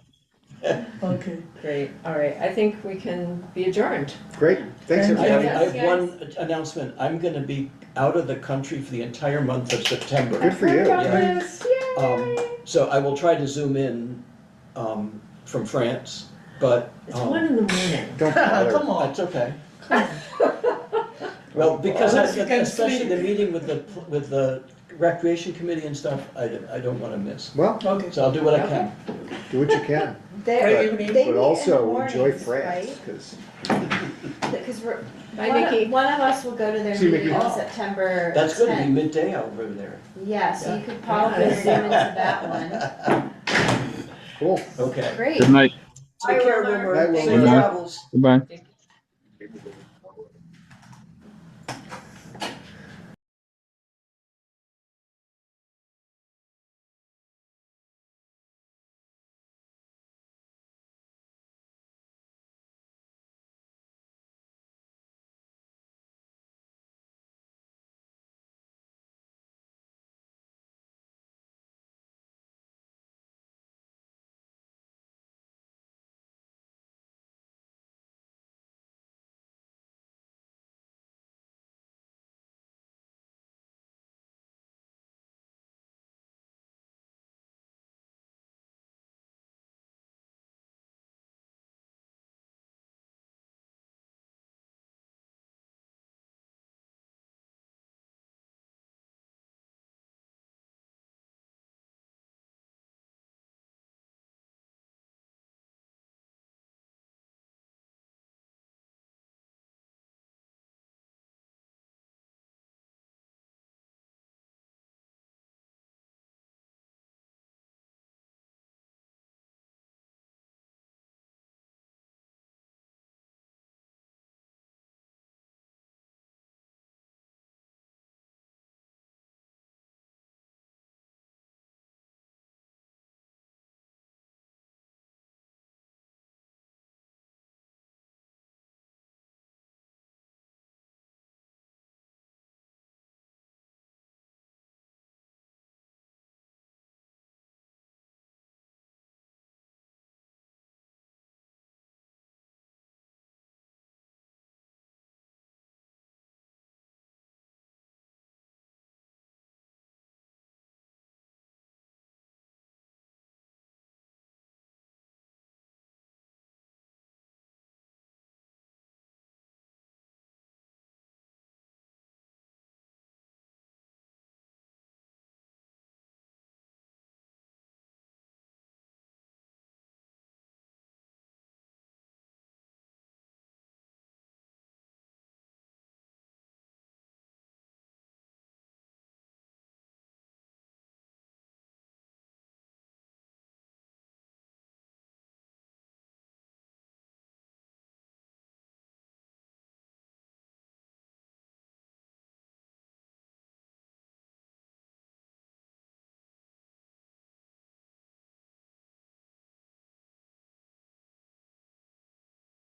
Okay. Great, all right, I think we can be adjourned. Great, thanks Thank I everybody. have Yes, one announcement. I'm gonna be out of the country for the entire month of September. Good for you. Yeah. Yes, yay. So I will try to zoom in, from France, but, It's 1 in the morning. Don't bother. Come on. that's okay. Well, because Unless you can especially the sleep. meeting with the recreation committee and stuff, I don't wanna miss. Well, Okay. So I'll do what I can. do what you can, They, evening. they meet in but the also enjoy mornings, France, right? because Cause we're, Bye, one Nikki. of, one of us will go to their See you, meeting Nikki. on September That's good, it'll be 10th. midday over there. Yeah, so you Yeah. could probably Yeah. zoom into that one. cool. Okay. Great. Good night. Take care, Wilmer. Wilmer. Bye, Safe Wilmer. travels. Goodbye. Thank